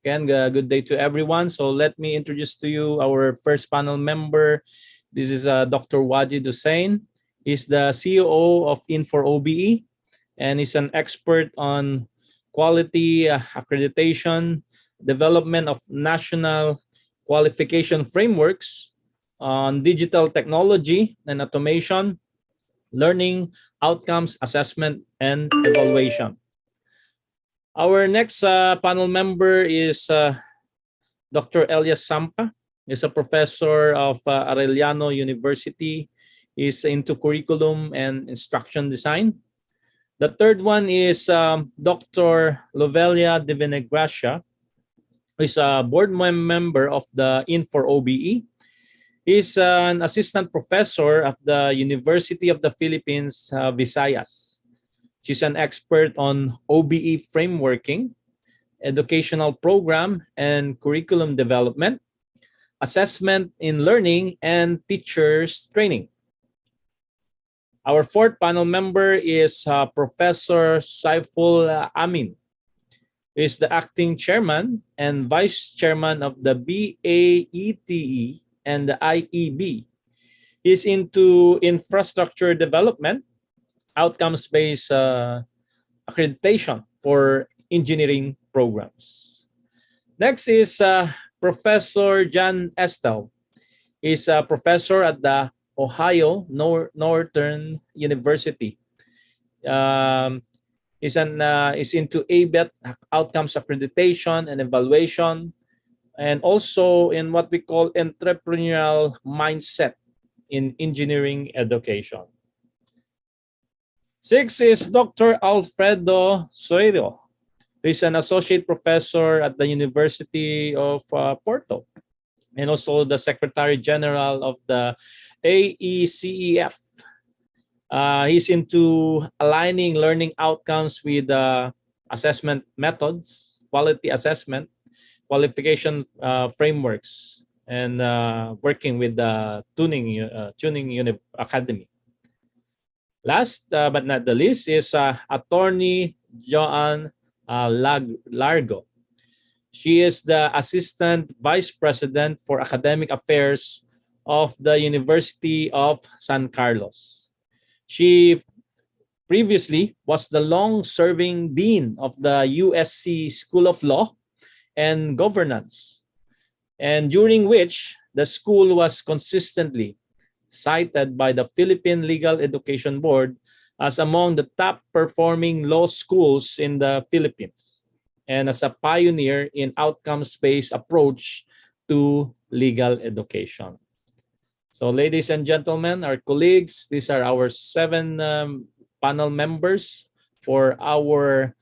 Again, good day to everyone. So let me introduce to you our first panel member. This is Dr. Wajid Hussain. He's the CEO of IN4OBE, and he's an expert on quality accreditation, development of national qualification frameworks on digital technology and automation, learning outcomes, assessment, and evaluation. Our next panel member is Dr. Elias Sampa. He's a professor of Arellano University. He's into curriculum and instruction design. The third one is Dr. Lovelia de Venegracia. He's a board member of the IN4OBE. He's an assistant professor of the University of the Philippines, Visayas. She's an expert on OBE frameworking, educational program and curriculum development, assessment in learning, and teachers training. Our fourth panel member is Professor Saiful Amin. He's the acting chairman and vice chairman of the BAETE and the IEB. He's into infrastructure development, outcomes-based accreditation for engineering programs. Next is Professor John Estel. He's a professor at the Ohio Northern University. He's into ABET, outcomes accreditation and evaluation, and also in what we call entrepreneurial mindset in engineering education. Six is Dr. Alfredo Soedo. He's an associate professor at the University of Porto and also the Secretary General of the AECEF. He's into aligning learning outcomes with assessment methods, quality assessment, qualification frameworks, and working with the Tuning Academy. Last but not the least is Attorney Joan Largo. She is the Assistant Vice President for Academic Affairs of the University of San Carlos. She previously was the long-serving Dean of the USC School of Law and Governance, and during which the school was consistently cited by the Philippine Legal Education Board as among the top performing law schools in the Philippines and as a pioneer in outcomes-based approach to legal education. So ladies and gentlemen, our colleagues, these are our 7 panel members for our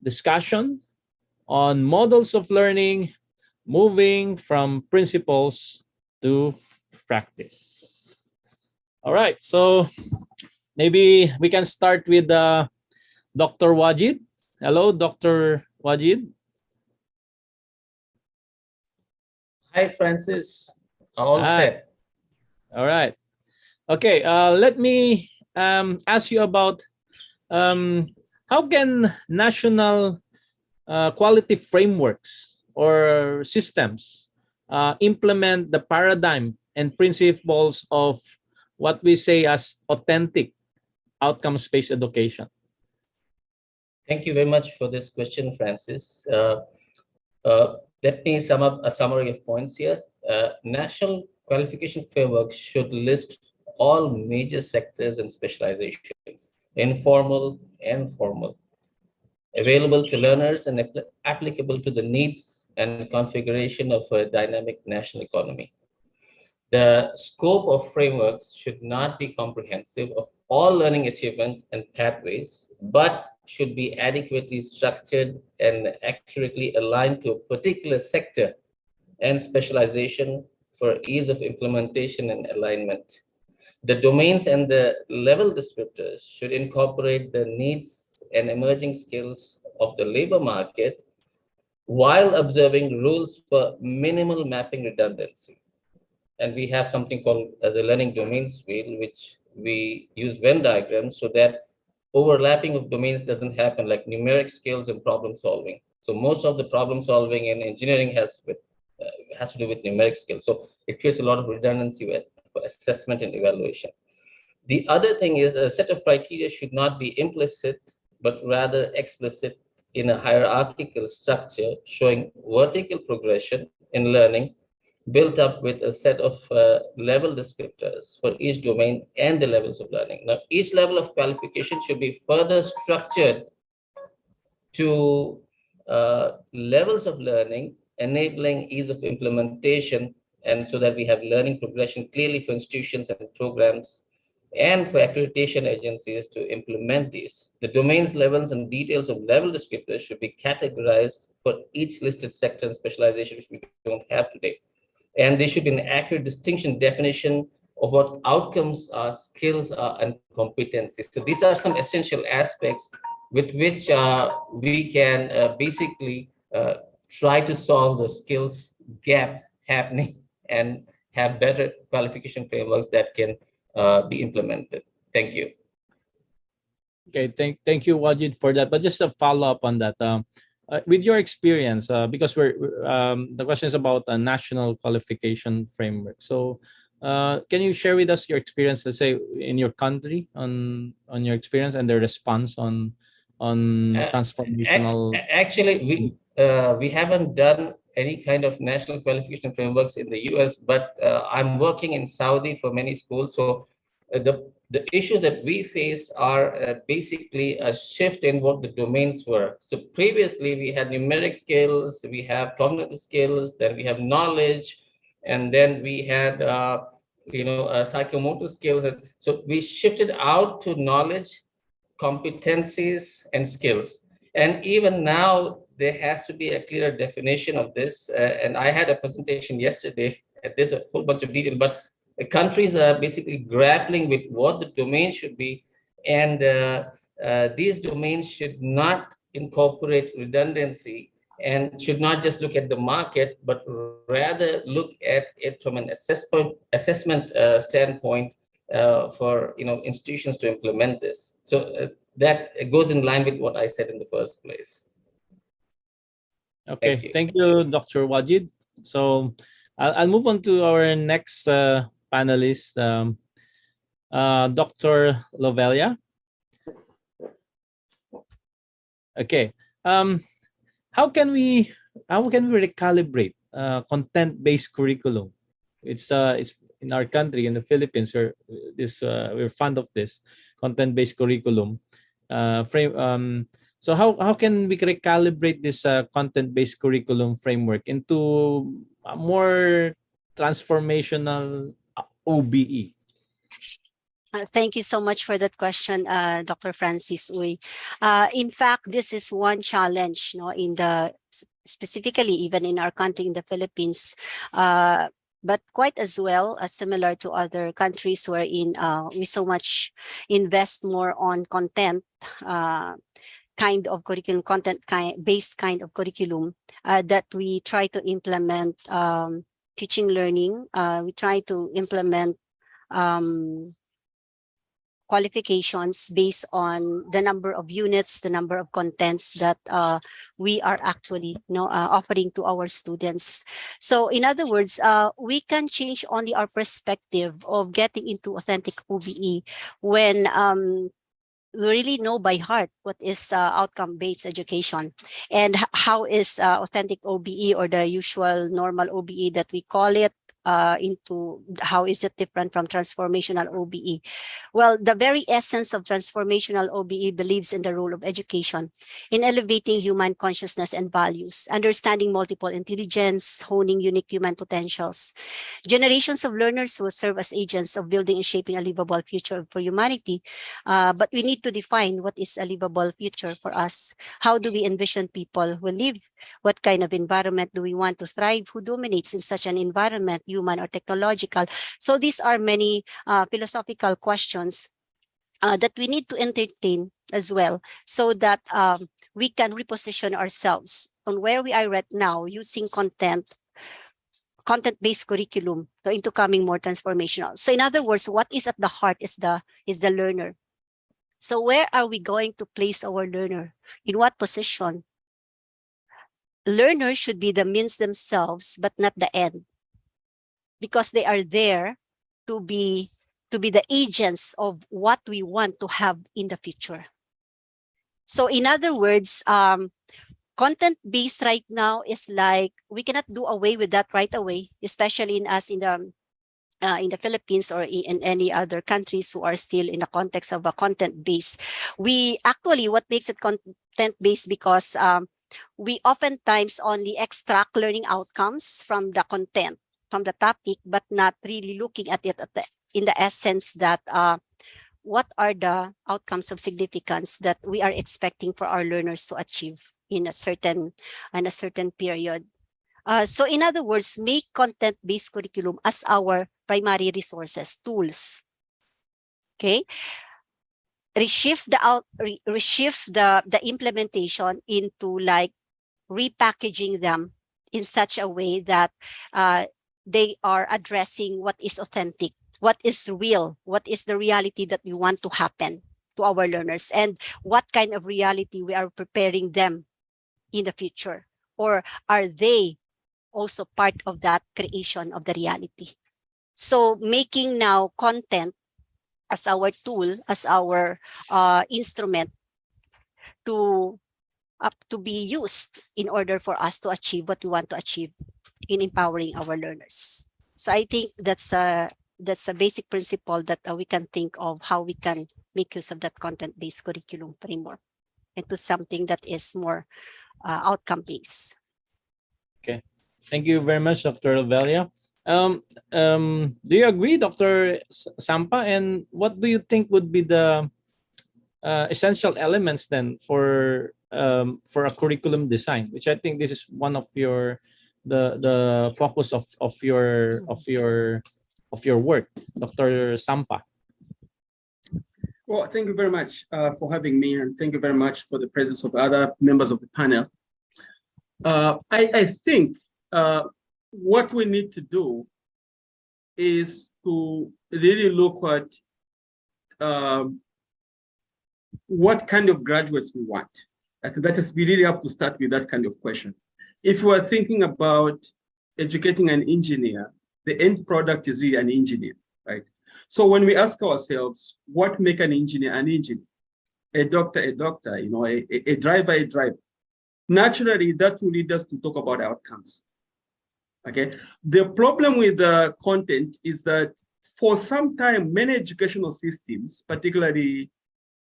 discussion on models of learning moving from principles to practice. All right, so maybe we can start with Dr. Wajid. Hello, Dr. Wajid. Hi, Francis. All set. All right. Okay, let me ask you about how can national quality frameworks or systems implement the paradigm and principles of what we say as authentic outcomes-based education? Thank you very much for this question, Francis. Let me sum up a summary of points here. National qualification framework should list all major sectors and specializations, informal and formal, available to learners and applicable to the needs and configuration of a dynamic national economy. The scope of frameworks should not be comprehensive of all learning achievement and pathways, but should be adequately structured and accurately aligned to a particular sector and specialization for ease of implementation and alignment. The domains and the level descriptors should incorporate the needs and emerging skills of the labor market while observing rules for minimal mapping redundancy. And we have something called the learning domains wheel, which we use Venn diagrams so that overlapping of domains doesn't happen, like numeric skills and problem solving. So most of the problem solving in engineering has to do with numeric skills. So it creates a lot of redundancy with assessment and evaluation. The other thing is a set of criteria should not be implicit, but rather explicit in a hierarchical structure showing vertical progression in learning built up with a set of level descriptors for each domain and the levels of learning. Now, each level of qualification should be further structured to levels of learning, enabling ease of implementation, and so that we have learning progression clearly for institutions and programs and for accreditation agencies to implement these. The domains, levels, and details of level descriptors should be categorized for each listed sector and specialization, which we don't have today. And there should be an accurate distinction definition of what outcomes are, skills are, and competencies. So these are some essential aspects with which we can basically try to solve the skills gap happening and have better qualification frameworks that can be implemented. Thank you. Okay, thank you, Wajid, for that. But just a follow up on that. With your experience, because the question is about a national qualification framework. So, can you share with us your experience, let's say, in your country, on your experience and the response on transformational? Actually, we haven't done any kind of national qualification frameworks in the US, but I'm working in Saudi for many schools. So the issues that we faced are basically a shift in what the domains were. So previously we had numeric skills, we have cognitive skills, then we have knowledge, and then we had psychomotor skills. So we shifted out to knowledge, competencies, and skills. And even now, there has to be a clear definition of this. And I had a presentation yesterday. There's a whole bunch of detail, but the countries are basically grappling with what the domain should be. And these domains should not incorporate redundancy and should not just look at the market, but rather look at it from an assessment standpoint for institutions to implement this. So that goes in line with what I said in the first place. Okay, thank you, Dr. Wajid. So I'll move on to our next panelist, Dr. Lovelia. Okay, how can we recalibrate content-based curriculum? It's in our country, in the Philippines, we're fond of this content-based curriculum frame. So how can we recalibrate this content-based curriculum framework into a more transformational OBE? Thank you so much for that question, Dr. Francis Uy. In fact, this is one challenge, in the specifically even in our country, in the Philippines, but quite as well as similar to other countries wherein we so much invest more on content kind of curriculum, based kind of curriculum that we try to implement teaching learning. We try to implement qualifications based on the number of units, the number of contents that we are actually offering to our students. So in other words, we can change only our perspective of getting into authentic OBE when we really know by heart what is outcome-based education and how is authentic OBE, or the usual normal OBE that we call it, into how is it different from transformational OBE. Well, the very essence of transformational OBE believes in the role of education in elevating human consciousness and values, understanding multiple intelligence, honing unique human potentials. Generations of learners will serve as agents of building and shaping a livable future for humanity. But we need to define what is a livable future for us. How do we envision people who live? What kind of environment do we want to thrive? Who dominates in such an environment, human or technological? So these are many philosophical questions that we need to entertain as well, so that we can reposition ourselves on where we are right now using content-based curriculum into coming more transformational. So in other words, what is at the heart is the learner. So where are we going to place our learner? In what position? Learners should be the means themselves, but not the end, because they are there to be the agents of what we want to have in the future. So in other words, content-based right now is like, we cannot do away with that right away, especially in us in the Philippines or in any other countries who are still in the context of a content-based. We actually, what makes it content-based, because we oftentimes only extract learning outcomes from the content, from the topic, but not really looking at it in the essence that what are the outcomes of significance that we are expecting for our learners to achieve in a certain period. So in other words, make content-based curriculum as our primary resources, tools. Okay. Reshift the implementation into like repackaging them in such a way that they are addressing what is authentic, what is real, what is the reality that we want to happen to our learners, and what kind of reality we are preparing them in the future, or are they also part of that creation of the reality. So making now content as our tool, as our instrument to be used in order for us to achieve what we want to achieve in empowering our learners. So I think that's a basic principle that we can think of how we can make use of that content-based curriculum framework into something that is more outcome-based. Okay, thank you very much, Dr. Lovelia. Do you agree, Dr. Sampa? And what do you think would be the essential elements then for a curriculum design? Which I think this is one of your the focus of your work, Dr. Sampa. Well, thank you very much for having me, and thank you very much for the presence of other members of the panel. I think what we need to do is to really look at what kind of graduates we want. That is, we really have to start with that kind of question. If we are thinking about educating an engineer, the end product is really an engineer, right? So when we ask ourselves, what make an engineer, a doctor, you know, a driver, naturally that will lead us to talk about outcomes. Okay. The problem with the content is that for some time, many educational systems, particularly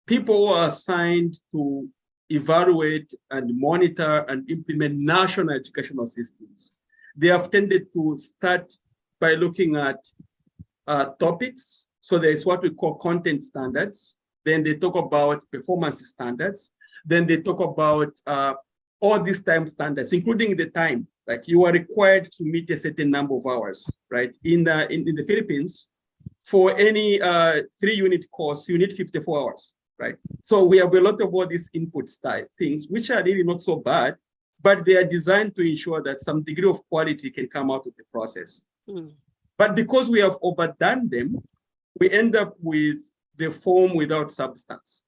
people who are assigned to evaluate and monitor and implement national educational systems, they have tended to start by looking at topics. So there's what we call content standards. Then they talk about performance standards. Then they talk about all these time standards, including the time. Like you are required to meet a certain number of hours, right? In the Philippines, for any 3-unit course, you need 54 hours, right? So we have a lot of all these input style things, which are really not so bad, but they are designed to ensure that some degree of quality can come out of the process. But because we have overdone them, we end up with the form without substance.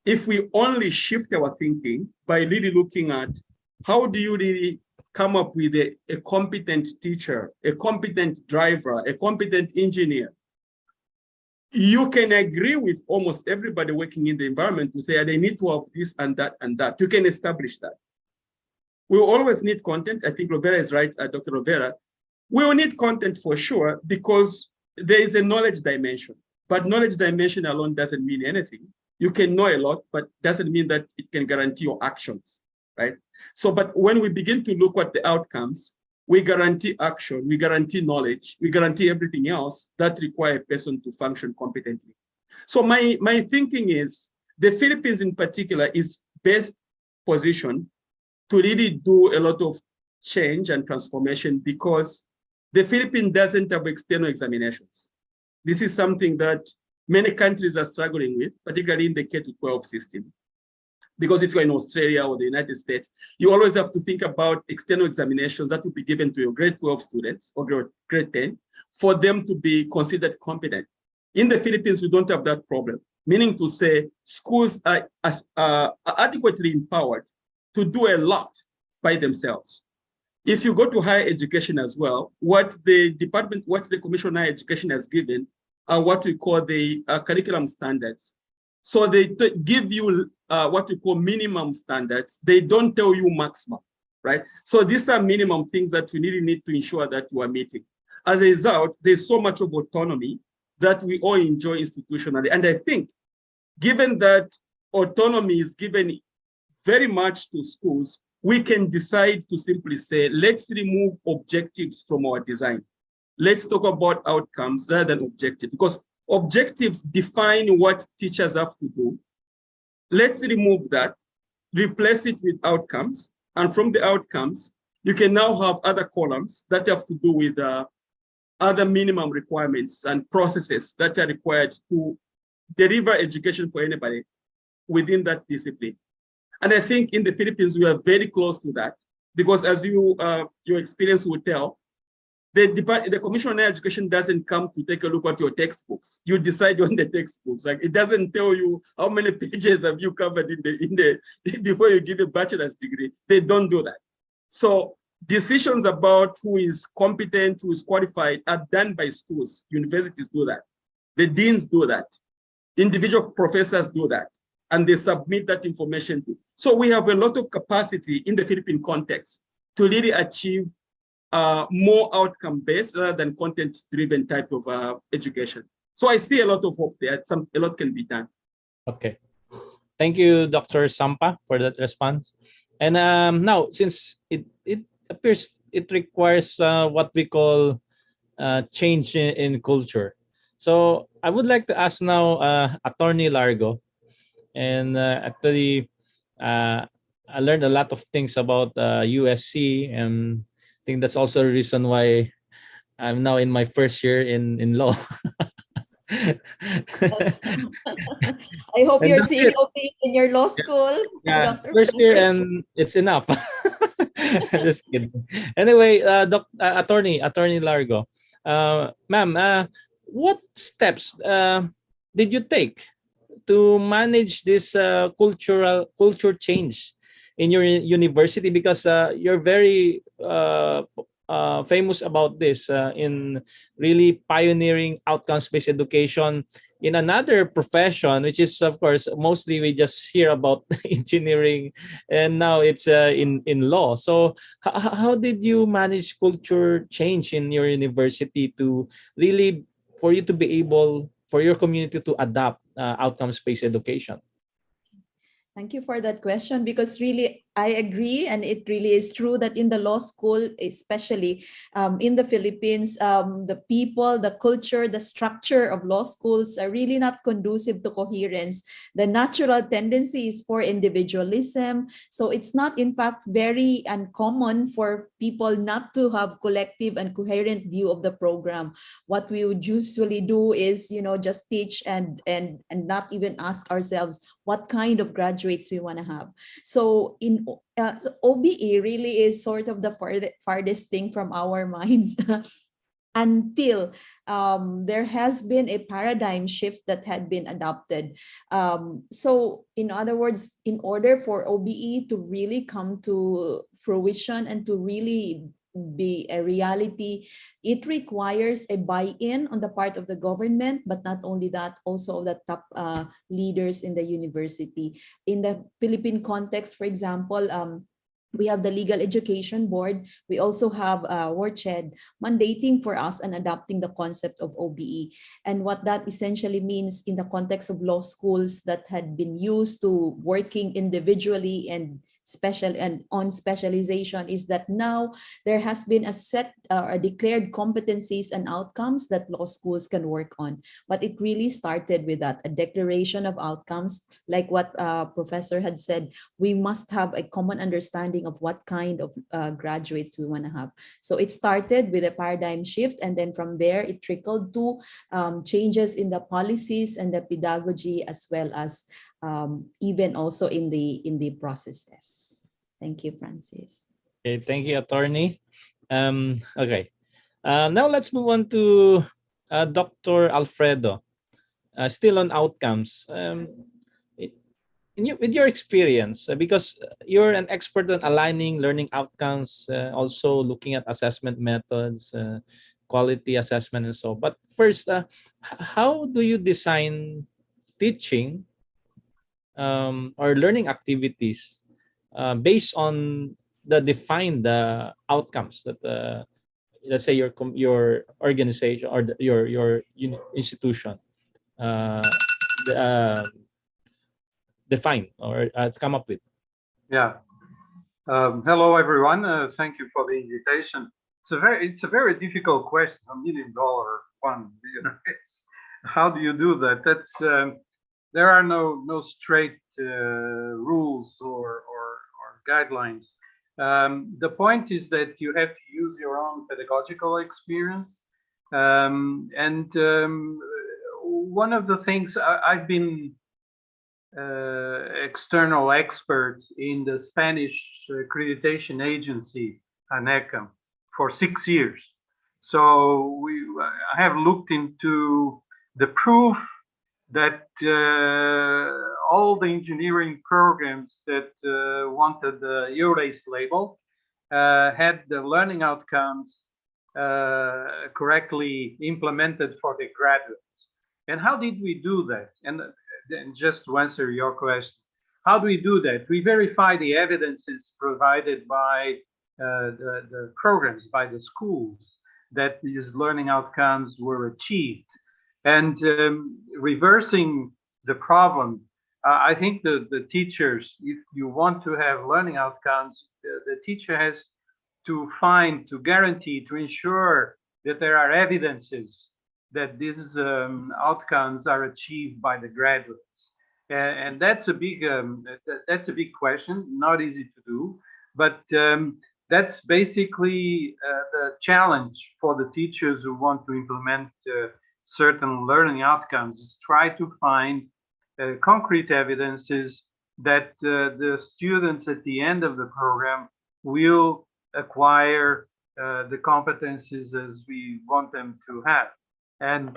If we only shift our thinking by really looking at how do you really come up with a competent teacher, a competent driver, a competent engineer, you can agree with almost everybody working in the environment to say they need to have this and that and that. You can establish that. We will always need content. I think Rovera is right, Dr. Rovera. We will need content for sure because there is a knowledge dimension, but knowledge dimension alone doesn't mean anything. You can know a lot, but doesn't mean that it can guarantee your actions, right? So, but when we begin to look at the outcomes, we guarantee action, we guarantee knowledge, we guarantee everything else that require a person to function competently. So my thinking is the Philippines in particular is best positioned to really do a lot of change and transformation because the Philippines doesn't have external examinations. This is something that many countries are struggling with, particularly in the K-12 system. Because if you're in Australia or the United States, you always have to think about external examinations that will be given to your grade 12 students or grade 10 for them to be considered competent. In the Philippines, we don't have that problem. meaning to say schools are adequately empowered to do a lot by themselves. If you go to higher education as well, what the Commission on Higher Education has given are what we call the curriculum standards. So they give you what we call minimum standards. They don't tell you maximum, right? So these are minimum things that you really need to ensure that you are meeting. As a result, there's so much of autonomy that we all enjoy institutionally. And I think, given that autonomy is given very much to schools, we can decide to simply say, let's remove objectives from our design. Let's talk about outcomes rather than objectives, because objectives define what teachers have to do. Let's remove that, replace it with outcomes. And from the outcomes, you can now have other columns that have to do with other minimum requirements and processes that are required to deliver education for anybody within that discipline. And I think in the Philippines, we are very close to that, because as your experience will tell, the Commission on Higher Education doesn't come to take a look at your textbooks. You decide on the textbooks. Like, it doesn't tell you how many pages have you covered before you give a bachelor's degree. They don't do that. So decisions about who is competent, who is qualified are done by schools. Universities do that. The deans do that. Individual professors do that. And they submit that information to. So we have a lot of capacity in the Philippine context to really achieve more outcome-based rather than content-driven type of education. So I see a lot of hope there. A lot can be done. Okay. Thank you, Dr. Sampa, for that response. And now, since it appears it requires what we call change in culture. So I would like to ask now Attorney Largo. And actually, I learned a lot of things about USC, and I think that's also a reason why I'm now in my first year in law. I hope And you're that's seeing it. OBE in your law school. Yeah, Dr. first year Francis. and it's enough. Just kidding. Anyway, Attorney Largo, ma'am, what steps did you take to manage this culture change in your university? Because you're very famous about this in really pioneering outcomes-based education in another profession, which is, of course, mostly we just hear about engineering, and now it's in law. So how did you manage culture change in your university to really, for you to be able, for your community to adopt outcomes-based education? Thank you for that question, because really I agree, and it really is true that in the law school, especially in the Philippines, the people, the culture, the structure of law schools are really not conducive to coherence. The natural tendency is for individualism. So it's not, in fact, very uncommon for people not to have collective and coherent view of the program. What we would usually do is, just teach and not even ask ourselves what kind of graduates we want to have. So so OBE really is sort of the farthest thing from our minds until there has been a paradigm shift that had been adopted. So in other words, in order for OBE to really come to fruition and to really be a reality, it requires a buy-in on the part of the government, but not only that, also the top leaders in the university. In the Philippine context, for example, we have the Legal Education Board. We also have VIRTECH mandating for us and adopting the concept of OBE. And what that essentially means in the context of law schools that had been used to working individually and on specialization is that now there has been a set declared competencies and outcomes that law schools can work on. But it really started with that, a declaration of outcomes, like what Professor had said. We must have a common understanding of what kind of graduates we want to have. So it started with a paradigm shift, and then from there it trickled to changes in the policies and the pedagogy, as well as even also in the processes. Thank you, Francis. Okay, thank you, Attorney. Okay, now let's move on to Dr. Alfredo. still on outcomes. With your experience, because you're an expert on aligning learning outcomes, also looking at assessment methods, quality assessment, and so. But first, how do you design teaching or learning activities based on the defined outcomes that, let's say, your organization or your institution define or it's come up with? Yeah. Hello, everyone. Thank you for the invitation. It's a very difficult question, $1 million one. You know, how do you do that? That's there are no straight rules or guidelines. The point is that you have to use your own pedagogical experience. One of the things I've been external expert in the Spanish accreditation agency, ANECA, for 6 years. So I have looked into the proof that all the engineering programs that wanted the EURACE label had the learning outcomes correctly implemented for the graduates. And how did we do that? And just to answer your question, how do we do that? We verify the evidences provided by the programs, by the schools, that these learning outcomes were achieved. And reversing the problem, I think the teachers, if you want to have learning outcomes, the teacher has to guarantee, to ensure that there are evidences that these outcomes are achieved by the graduates, and that's a big question, not easy to do, but that's basically the challenge for the teachers who want to implement certain learning outcomes, is try to find concrete evidences that the students at the end of the program will acquire the competencies as we want them to have. And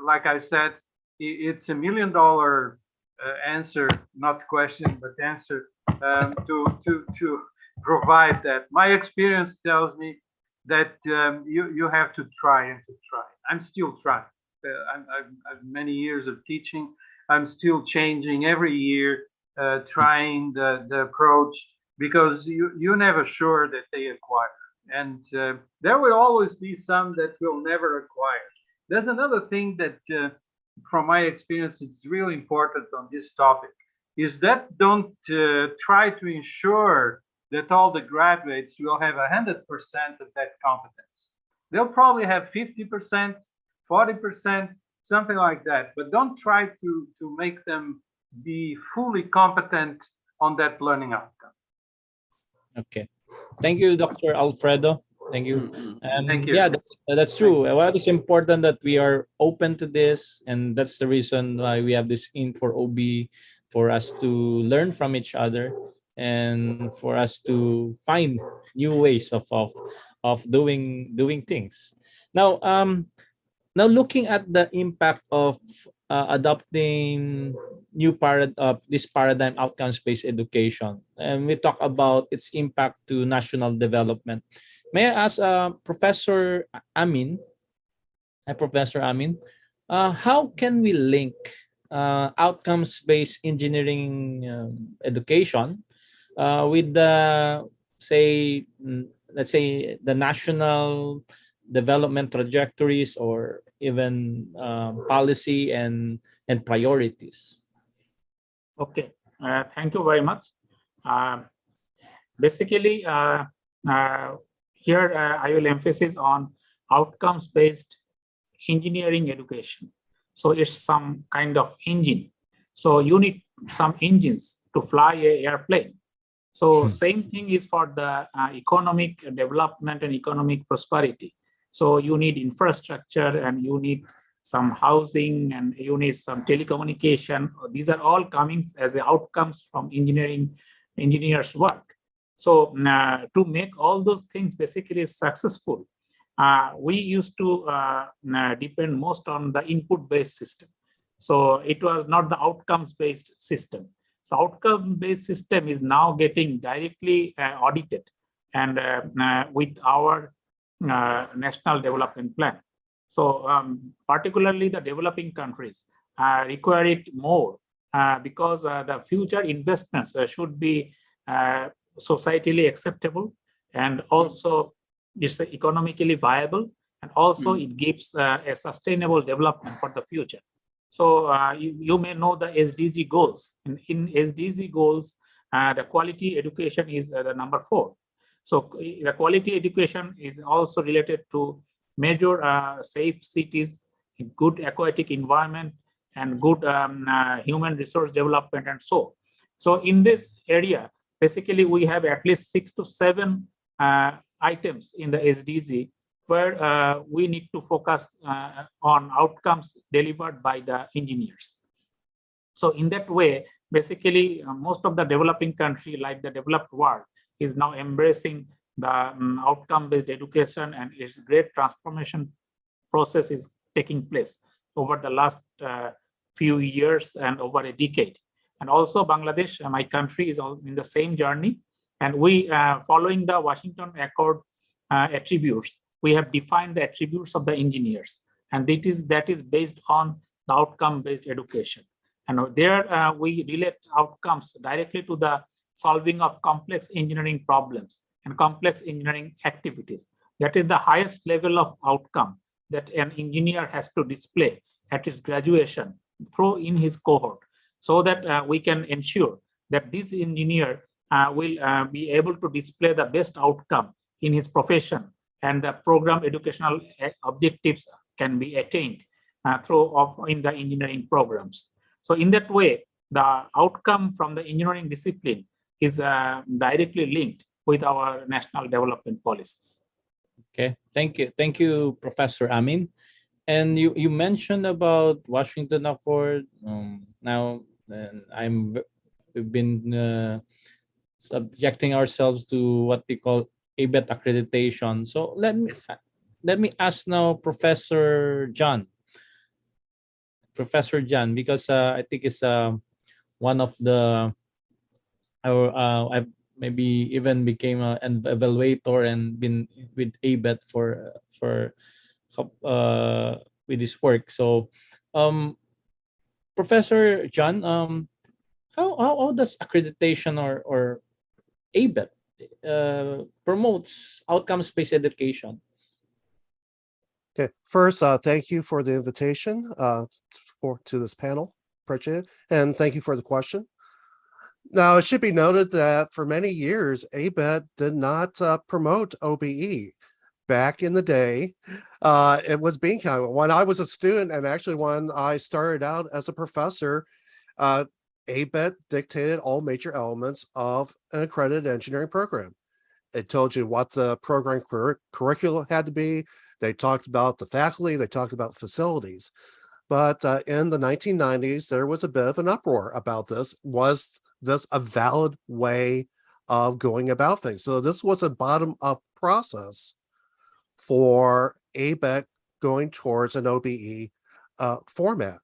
like I said, it's $1 million answer, not question, but answer, to provide that. My experience tells me that you have to try and to try. I'm still trying. I've many years of teaching. I'm still changing every year, trying the approach, because you're never sure that they acquire. And there will always be some that will never acquire. There's another thing that, from my experience, it's really important on this topic, is that don't try to ensure that all the graduates will have 100% of that competence. They'll probably have 50%, 40%, something like that. But don't try to make them be fully competent on that learning outcome. Okay. Thank you, Dr. Alfredo. Thank you. Thank you. Yeah, that's true. Well, it's important that we are open to this, and that's the reason why we have this IN4OBE, for us to learn from each other and for us to find new ways of doing things. Now, now looking at the impact of adopting this paradigm, outcomes-based education, and we talk about its impact to national development. May I ask Professor Amin? Professor Amin, how can we link outcomes-based engineering education with the, let's say, the national development trajectories, or even policy and priorities? Okay, thank you very much. Basically, here I will emphasize on outcomes-based engineering education. So it's some kind of engine. So you need some engines to fly an airplane. So same thing is for the economic development and economic prosperity. So you need infrastructure, and you need some housing, and you need some telecommunication. These are all coming as outcomes from engineers' work. So to make all those things basically successful, we used to depend most on the input-based system. So it was not the outcomes-based system. So outcome-based system is now getting directly audited and with our national development plan. So particularly the developing countries require it more because the future investments should be societally acceptable, and also it's economically viable, and also it gives a sustainable development for the future. So you may know the SDG goals. In SDG goals, the quality education is the number 4. So the quality education is also related to major safe cities, good aquatic environment, and good human resource development, and so. So in this area, basically we have at least 6 to 7 items in the SDG where we need to focus on outcomes delivered by the engineers. So in that way, basically most of the developing country, like the developed world, is now embracing the outcome-based education, and its great transformation process is taking place over the last few years and over a decade. And also Bangladesh, my country, is in the same journey. And we, following the Washington Accord attributes, we have defined the attributes of the engineers, and that is based on the outcome-based education. And there we relate outcomes directly to the solving of complex engineering problems and complex engineering activities. That is the highest level of outcome that an engineer has to display at his graduation through in his cohort, so that we can ensure that this engineer will be able to display the best outcome in his profession, and the program educational objectives can be attained in the engineering programs. So in that way, the outcome from the engineering discipline is directly linked with our national development policies. Okay, thank you, Professor Amin. And you mentioned about Washington Accord. Now, we've been subjecting ourselves to what we call ABET accreditation. So let me ask now Professor John, because I think it's one of the I've maybe even became an evaluator and been with ABET for with this work. So Professor John, how does accreditation or ABET promotes outcomes-based education? Okay, first, thank you for the invitation to this panel. Appreciate it. And thank you for the question. Now, it should be noted that for many years, ABET did not promote OBE. Back in the day, it was being kind of, when I was a student, and actually when I started out as a professor, ABET dictated all major elements of an accredited engineering program. It told you what the program curriculum had to be. They talked about the faculty, they talked about facilities. But in the 1990s, there was a bit of an uproar about this. Was this a valid way of going about things? So this was a bottom-up process for ABET going towards an OBE format.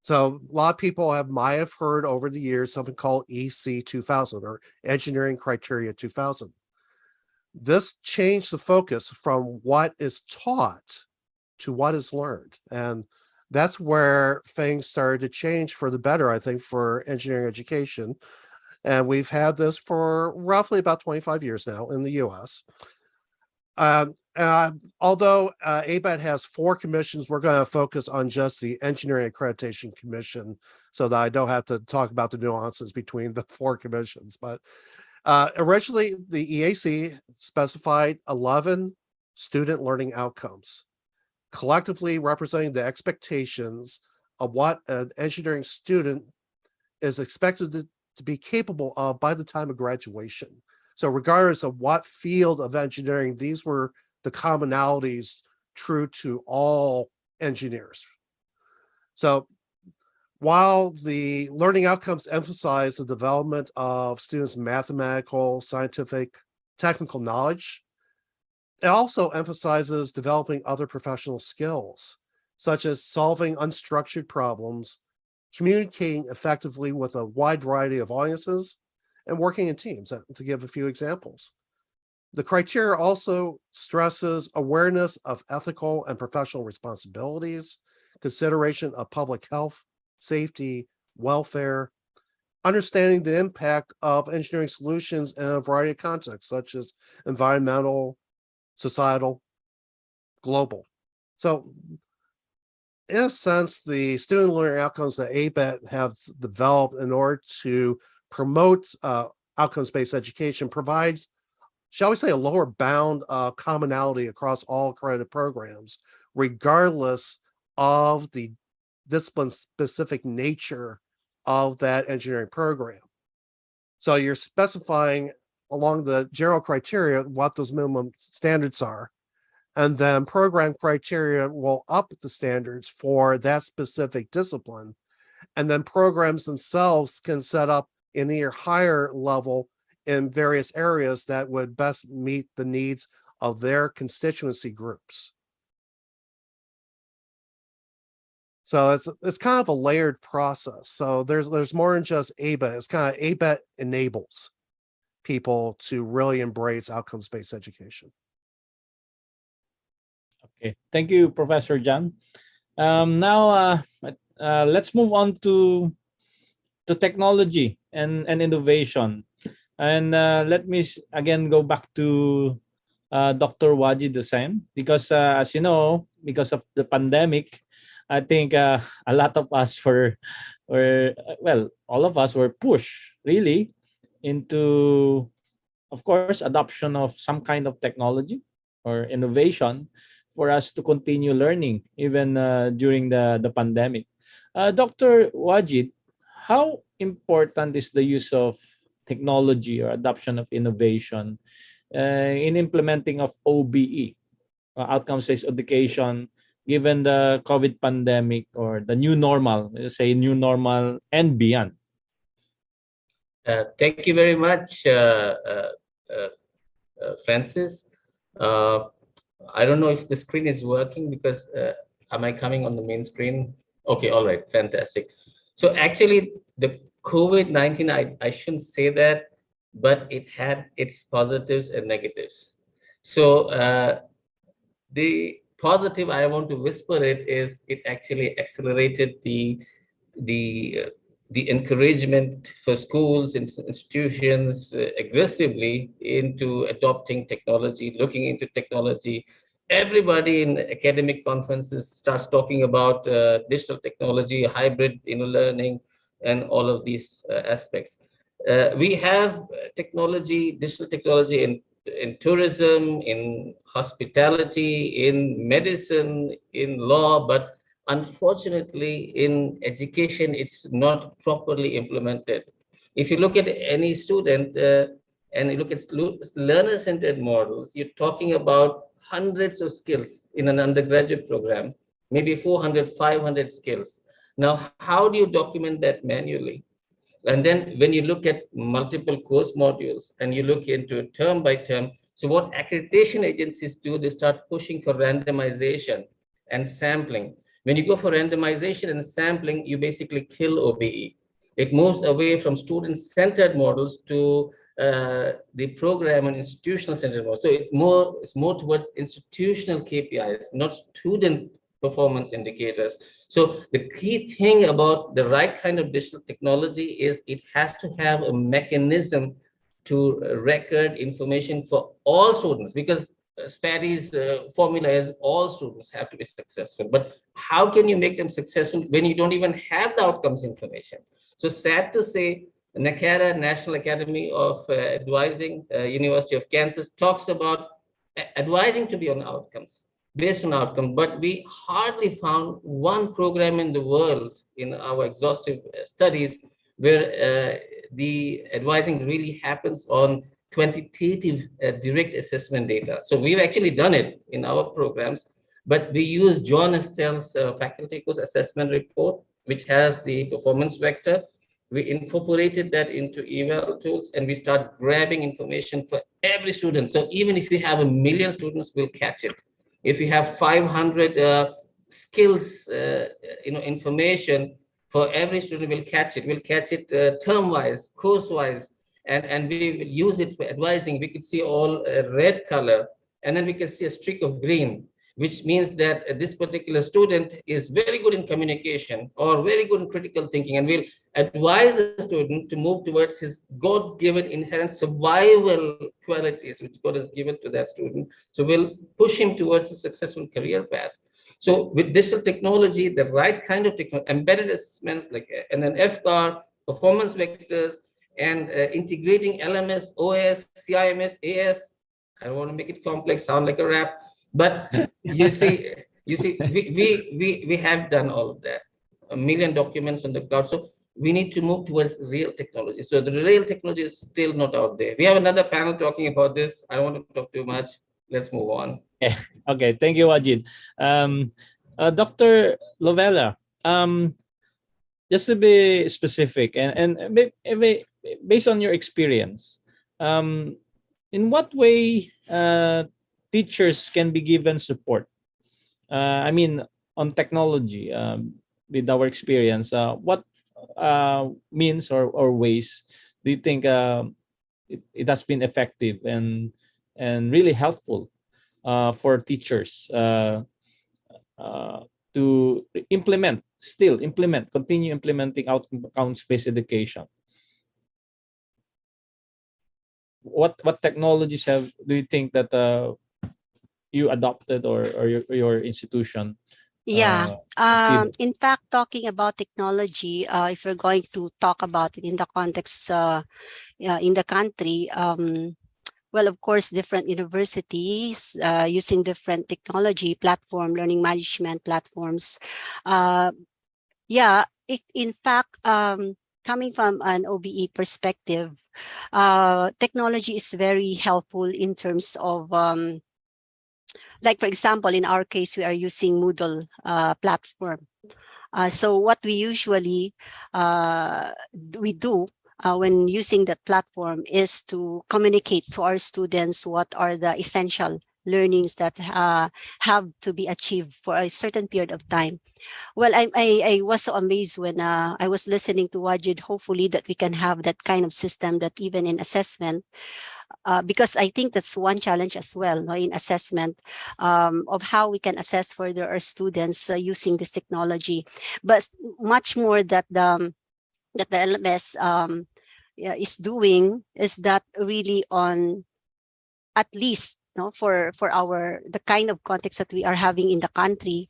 So a lot of people might have heard over the years something called EC 2000 or Engineering Criteria 2000. This changed the focus from what is taught to what is learned. And that's where things started to change for the better, I think, for engineering education. And we've had this for roughly about 25 years now in the US. Although ABET has 4 commissions, we're going to focus on just the Engineering Accreditation Commission so that I don't have to talk about the nuances between the 4 commissions. But originally, the EAC specified 11 student learning outcomes, collectively representing the expectations of what an engineering student is expected to be capable of by the time of graduation. So regardless of what field of engineering, these were the commonalities true to all engineers. So while the learning outcomes emphasize the development of students' mathematical, scientific, technical knowledge, It also emphasizes developing other professional skills, such as solving unstructured problems, communicating effectively with a wide variety of audiences, and working in teams, to give a few examples. The criteria also stresses awareness of ethical and professional responsibilities, consideration of public health, safety, welfare, understanding the impact of engineering solutions in a variety of contexts, such as environmental, societal, global. So in a sense, the student learning outcomes that ABET have developed in order to promote outcomes-based education provides, shall we say, a lower bound of commonality across all accredited programs, regardless of the discipline-specific nature of that engineering program. So you're specifying along the general criteria what those minimum standards are, and then program criteria will up the standards for that specific discipline. And then programs themselves can set up in either higher level in various areas that would best meet the needs of their constituency groups. So it's kind of a layered process. So there's more than just ABET. It's kind of ABET enables people to really embrace outcomes-based education. Okay, thank you, Professor John. Now, let's move on to technology and innovation. And let me again go back to Dr. Wajid Hussain, because as you know, because of the pandemic, I think a lot of us all of us were pushed really into, of course, adoption of some kind of technology or innovation for us to continue learning even during the pandemic. Dr. Wajid, how important is the use of technology or adoption of innovation in implementing of OBE, outcomes-based education, given the COVID pandemic or the new normal, let's say new normal and beyond? Thank you very much, Francis. I don't know if the screen is working because am I coming on the main screen? Okay, all right, fantastic. So actually, the COVID-19, I shouldn't say that, but it had its positives and negatives. So the positive I want to whisper it is it actually accelerated the encouragement for schools and institutions aggressively into adopting technology, looking into technology. Everybody in academic conferences starts talking about digital technology, hybrid learning, and all of these aspects. We have technology, digital technology in tourism, in hospitality, in medicine, in law, but unfortunately, in education, it's not properly implemented. If you look at any student and you look at learner-centered models, you're talking about hundreds of skills in an undergraduate program, maybe 400, 500 skills. Now, how do you document that manually? And then when you look at multiple course modules and you look into term by term, so what accreditation agencies do, they start pushing for randomization and sampling. When you go for randomization and sampling, you basically kill OBE. It moves away from student-centered models to the program and institutional-centered models. So it's more towards institutional KPIs, not student performance indicators. So the key thing about the right kind of digital technology is it has to have a mechanism to record information for all students, because Spaddy's formula is all students have to be successful. But how can you make them successful when you don't even have the outcomes information? So sad to say, NACADA, National Academy of Advising, University of Kansas, talks about advising to be on outcomes, based on outcome, but we hardly found one program in the world in our exhaustive studies where the advising really happens on quantitative direct assessment data. So we've actually done it in our programs, but we use John Estelle's faculty course assessment report, which has the performance vector, we incorporated that into email tools, and we start grabbing information for every student. So even if we have 1 million students, we'll catch it. If we have 500 skills, information for every student, we'll catch it. We'll catch it term-wise, course-wise, and we will use it for advising. We could see all red color, and then we can see a streak of green, which means that this particular student is very good in communication or very good in critical thinking, and we'll advise the student to move towards his God-given inherent survival qualities, which God has given to that student. So we'll push him towards a successful career path. So with digital technology, the right kind of technology, embedded assessments like and then FCAR, performance vectors, and integrating LMS, OS, CIMS, AS. I don't want to make it complex, sound like a rap, but you see, we have done all of that. 1 million documents on the cloud. So we need to move towards real technology. So the real technology is still not out there. We have another panel talking about this. I don't want to talk too much. Let's move on. Okay, thank you, Wajid. Dr. Lovella, just to be specific and based on your experience, in what way teachers can be given support? I mean, on technology, with our experience, what means or ways do you think it has been effective and really helpful for teachers to continue implementing outcomes-based education? What technologies do you think that you adopted or your institution? Yeah. In fact, talking about technology, if we're going to talk about it in the context in the country, well, of course, different universities using different technology platform, learning management platforms. In fact, coming from an OBE perspective, technology is very helpful in terms of, like, for example, in our case, we are using Moodle platform. So what we usually we do when using that platform is to communicate to our students what are the essential learnings that have to be achieved for a certain period of time. Well, I was so amazed when I was listening to Wajid. Hopefully that we can have that kind of system that even in assessment, because I think that's one challenge as well, no, in assessment, of how we can assess further our students using this technology. But much more that the LMS is doing is that really on at least for the kind of context that we are having in the country,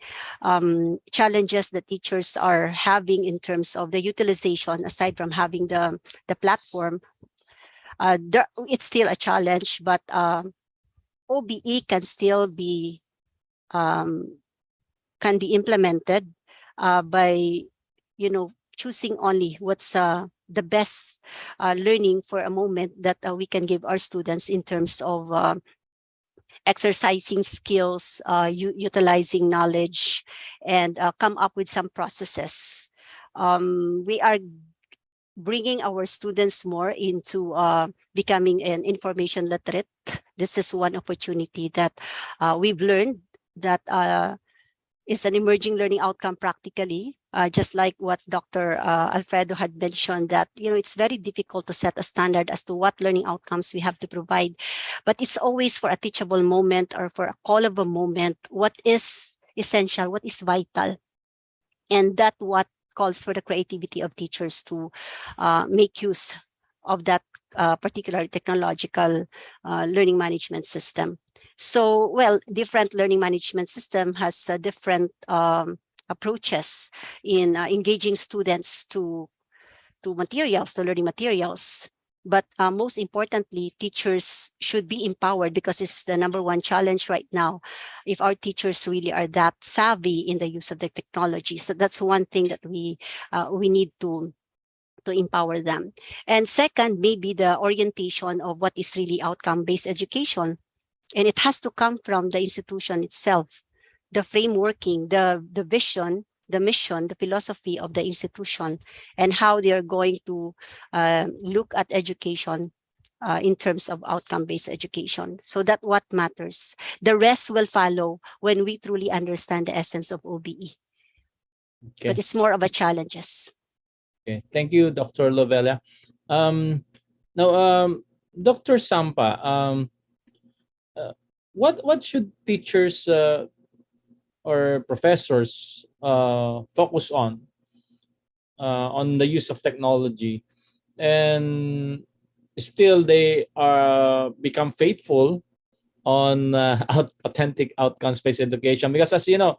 challenges that teachers are having in terms of the utilization, aside from having the platform, it's still a challenge, but OBE can still be implemented by choosing only what's the best learning for a moment that we can give our students in terms of exercising skills, utilizing knowledge, and come up with some processes. We are bringing our students more into becoming an information literate. This is one opportunity that we've learned that is an emerging learning outcome practically, just like what Dr. Alfredo had mentioned, that it's very difficult to set a standard as to what learning outcomes we have to provide, but it's always for a teachable moment or for a callable moment, what is essential, what is vital, and that what calls for the creativity of teachers to make use of that particular technological learning management system. So, well, different learning management system has different approaches in engaging students to materials, to learning materials. But most importantly, teachers should be empowered, because this is the #1 challenge right now, if our teachers really are that savvy in the use of the technology. So that's one thing that we need to empower them. And second, maybe the orientation of what is really outcome-based education. And it has to come from the institution itself, the frameworking, the vision, the mission, the philosophy of the institution, and how they are going to look at education in terms of outcome-based education. So that what matters. The rest will follow when we truly understand the essence of OBE. Okay. But it's more of a challenges. Okay. Thank you, Dr. Lovella. Now, Dr. Sampa, what should teachers or professors focus on the use of technology, and still they become faithful on authentic outcomes-based education? Because, as you know,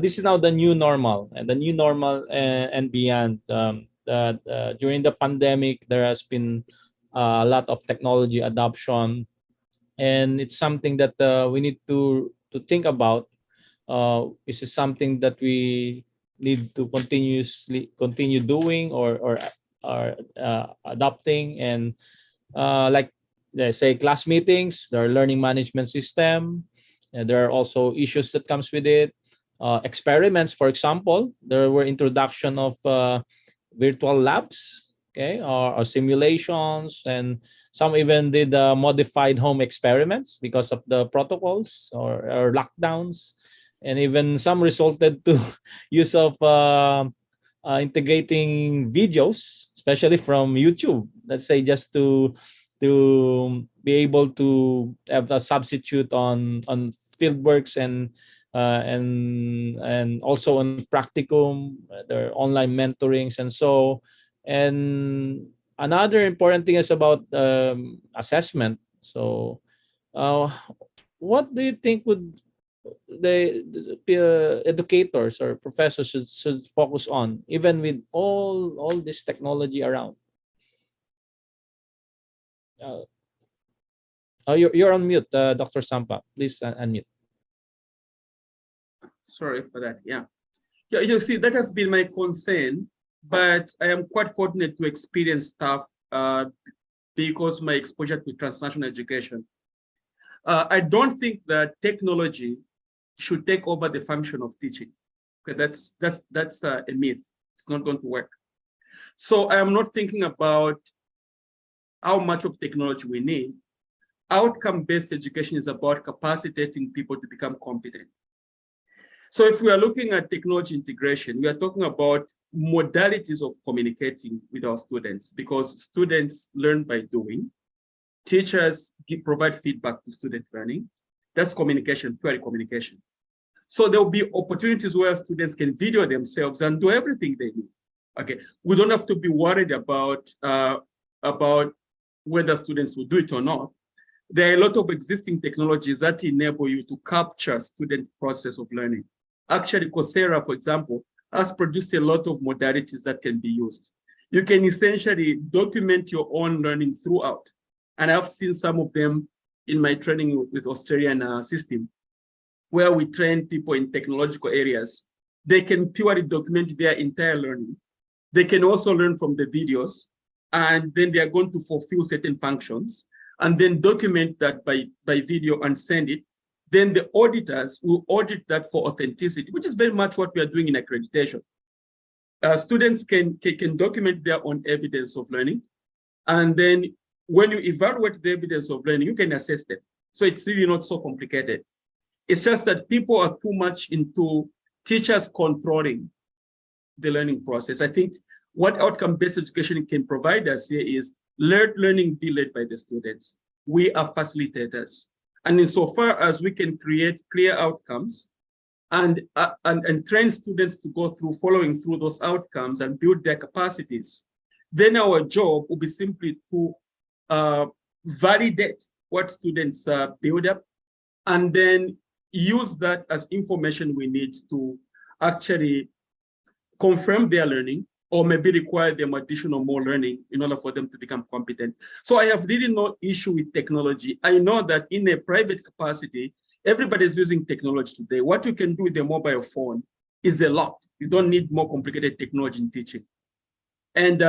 this is now the new normal, and the new normal and beyond. During the pandemic, there has been a lot of technology adoption, and it's something that we need to think about. Is it something that we need to continue doing, or adopting? And like, let's say, class meetings, there are learning management system, and there are also issues that comes with it. Experiments, for example, there were introduction of virtual labs, okay, or simulations, and some even did modified home experiments because of the protocols or lockdowns, and even some resulted to use of integrating videos, especially from YouTube, let's say, just to be able to have a substitute on field works, and also on practicum, there are online mentorings, and so. And another important thing is about assessment. So what do you think would the educators or professors should focus on, even with all this technology around? You're on mute, Dr. Sampa. Please unmute. Sorry for that. Yeah. You see, that has been my concern, but I am quite fortunate to experience stuff because my exposure to transnational education. I don't think that technology should take over the function of teaching. Okay, that's a myth. It's not going to work. So I am not thinking about how much of technology we need. Outcome-based education is about capacitating people to become competent. So if we are looking at technology integration, we are talking about modalities of communicating with our students, because students learn by doing. Teachers provide feedback to student learning. That's communication, purely communication. So there will be opportunities where students can video themselves and do everything they need. Okay, we don't have to be worried about whether students will do it or not. There are a lot of existing technologies that enable you to capture student process of learning. Actually, Coursera, for example, has produced a lot of modalities that can be used. You can essentially document your own learning throughout. And I've seen some of them in my training with Australian system, where we train people in technological areas. They can purely document their entire learning. They can also learn from the videos, and then they are going to fulfill certain functions, and then document that by video and send it. Then the auditors will audit that for authenticity, which is very much what we are doing in accreditation. Students can document their own evidence of learning, and then when you evaluate the evidence of learning, you can assess them. So it's really not so complicated. It's just that people are too much into teachers controlling the learning process. I think what outcome-based education can provide us here is let learning be led by the students. We are facilitators. And insofar as we can create clear outcomes and train students to go through following through those outcomes and build their capacities, then our job will be simply to validate what students build up, and then use that as information we need to actually confirm their learning, or maybe require them additional more learning in order for them to become competent. So I have really no issue with technology. I know that in a private capacity, everybody's using technology today. What you can do with a mobile phone is a lot. You don't need more complicated technology in teaching. And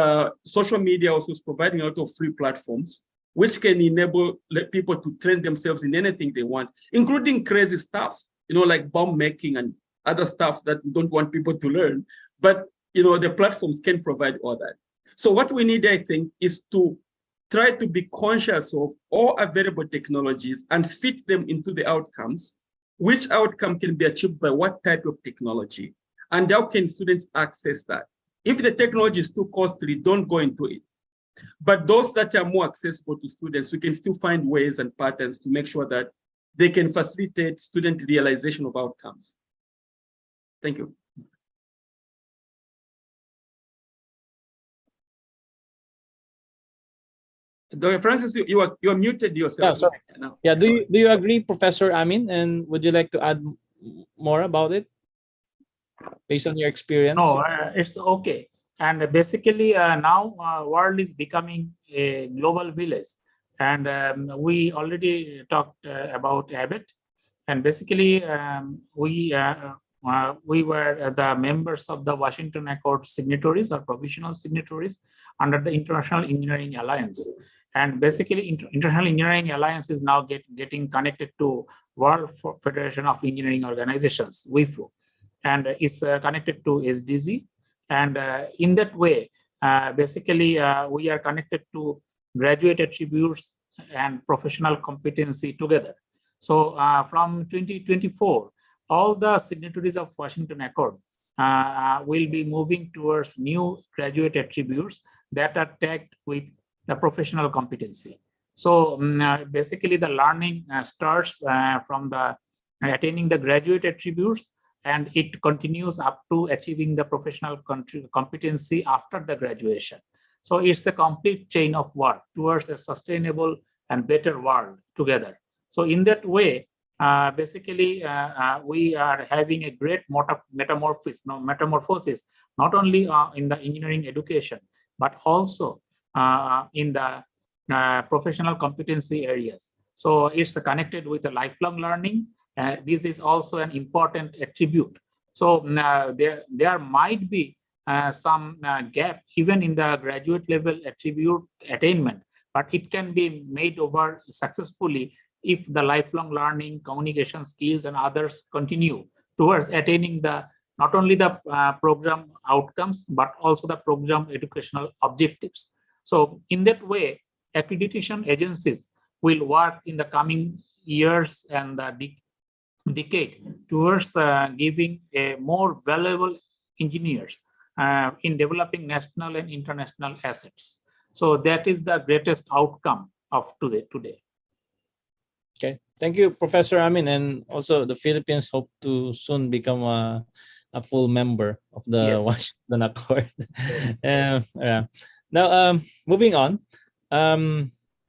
social media also is providing a lot of free platforms, which can enable people to train themselves in anything they want, including crazy stuff, like bomb making and other stuff that we don't want people to learn. But the platforms can provide all that. So what we need, I think, is to try to be conscious of all available technologies and fit them into the outcomes. Which outcome can be achieved by what type of technology? And how can students access that? If the technology is too costly, don't go into it. But those that are more accessible to students, we can still find ways and patterns to make sure that they can facilitate student realization of outcomes. Thank you. Dr. Francis, you are muted yourself. Yeah, sorry. No, Yeah, do you agree, Professor Amin? And would you like to add more about it based on your experience? No, it's okay. And basically now world is becoming a global village. And we already talked about ABET. And basically we were the members of the Washington Accord signatories or provisional signatories under the International Engineering Alliance. And basically International Engineering Alliance is now getting connected to World Federation of Engineering Organizations, WIFO, and it's connected to SDG. And in that way, basically we are connected to graduate attributes and professional competency together. So from 2024, all the signatories of Washington Accord will be moving towards new graduate attributes that are tagged with the professional competency. So basically the learning starts from the attaining the graduate attributes, and it continues up to achieving the professional competency after the graduation. So it's a complete chain of work towards a sustainable and better world together. So in that way, basically, we are having a great metamorphosis, not only in the engineering education, but also in the professional competency areas. So it's connected with the lifelong learning. This is also an important attribute. So there might be some gap even in the graduate level attribute attainment, but it can be made over successfully if the lifelong learning, communication skills, and others continue towards attaining the not only the program outcomes, but also the program educational objectives. So in that way, accreditation agencies will work in the coming years and the decade towards giving a more valuable engineers in developing national and international assets. So that is the greatest outcome of today. Okay, thank you, Professor Amin. And also the Philippines hope to soon become a full member of the Washington Accord. Yes. Yeah. Now, moving on,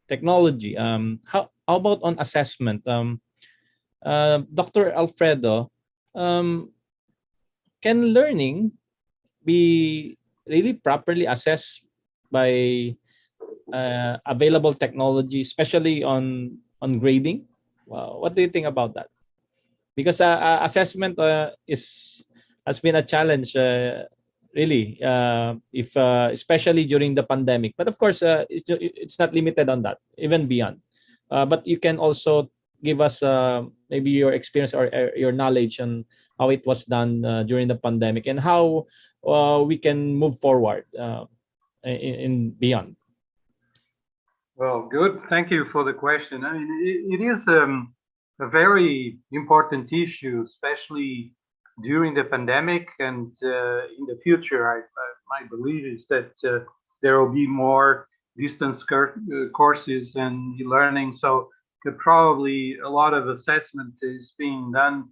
technology. How about on assessment? Dr. Alfredo, can learning be really properly assessed by available technology, especially on grading? What do you think about that? Because assessment has been a challenge, really, if especially during the pandemic. But of course, it's not limited on that, even beyond. But you can also give us maybe your experience or your knowledge on how it was done during the pandemic and how we can move forward in beyond. Well, good. Thank you for the question. I mean, it is a very important issue, especially during the pandemic, and in the future. My belief is that there will be more distance courses and e-learning. So probably a lot of assessment is being done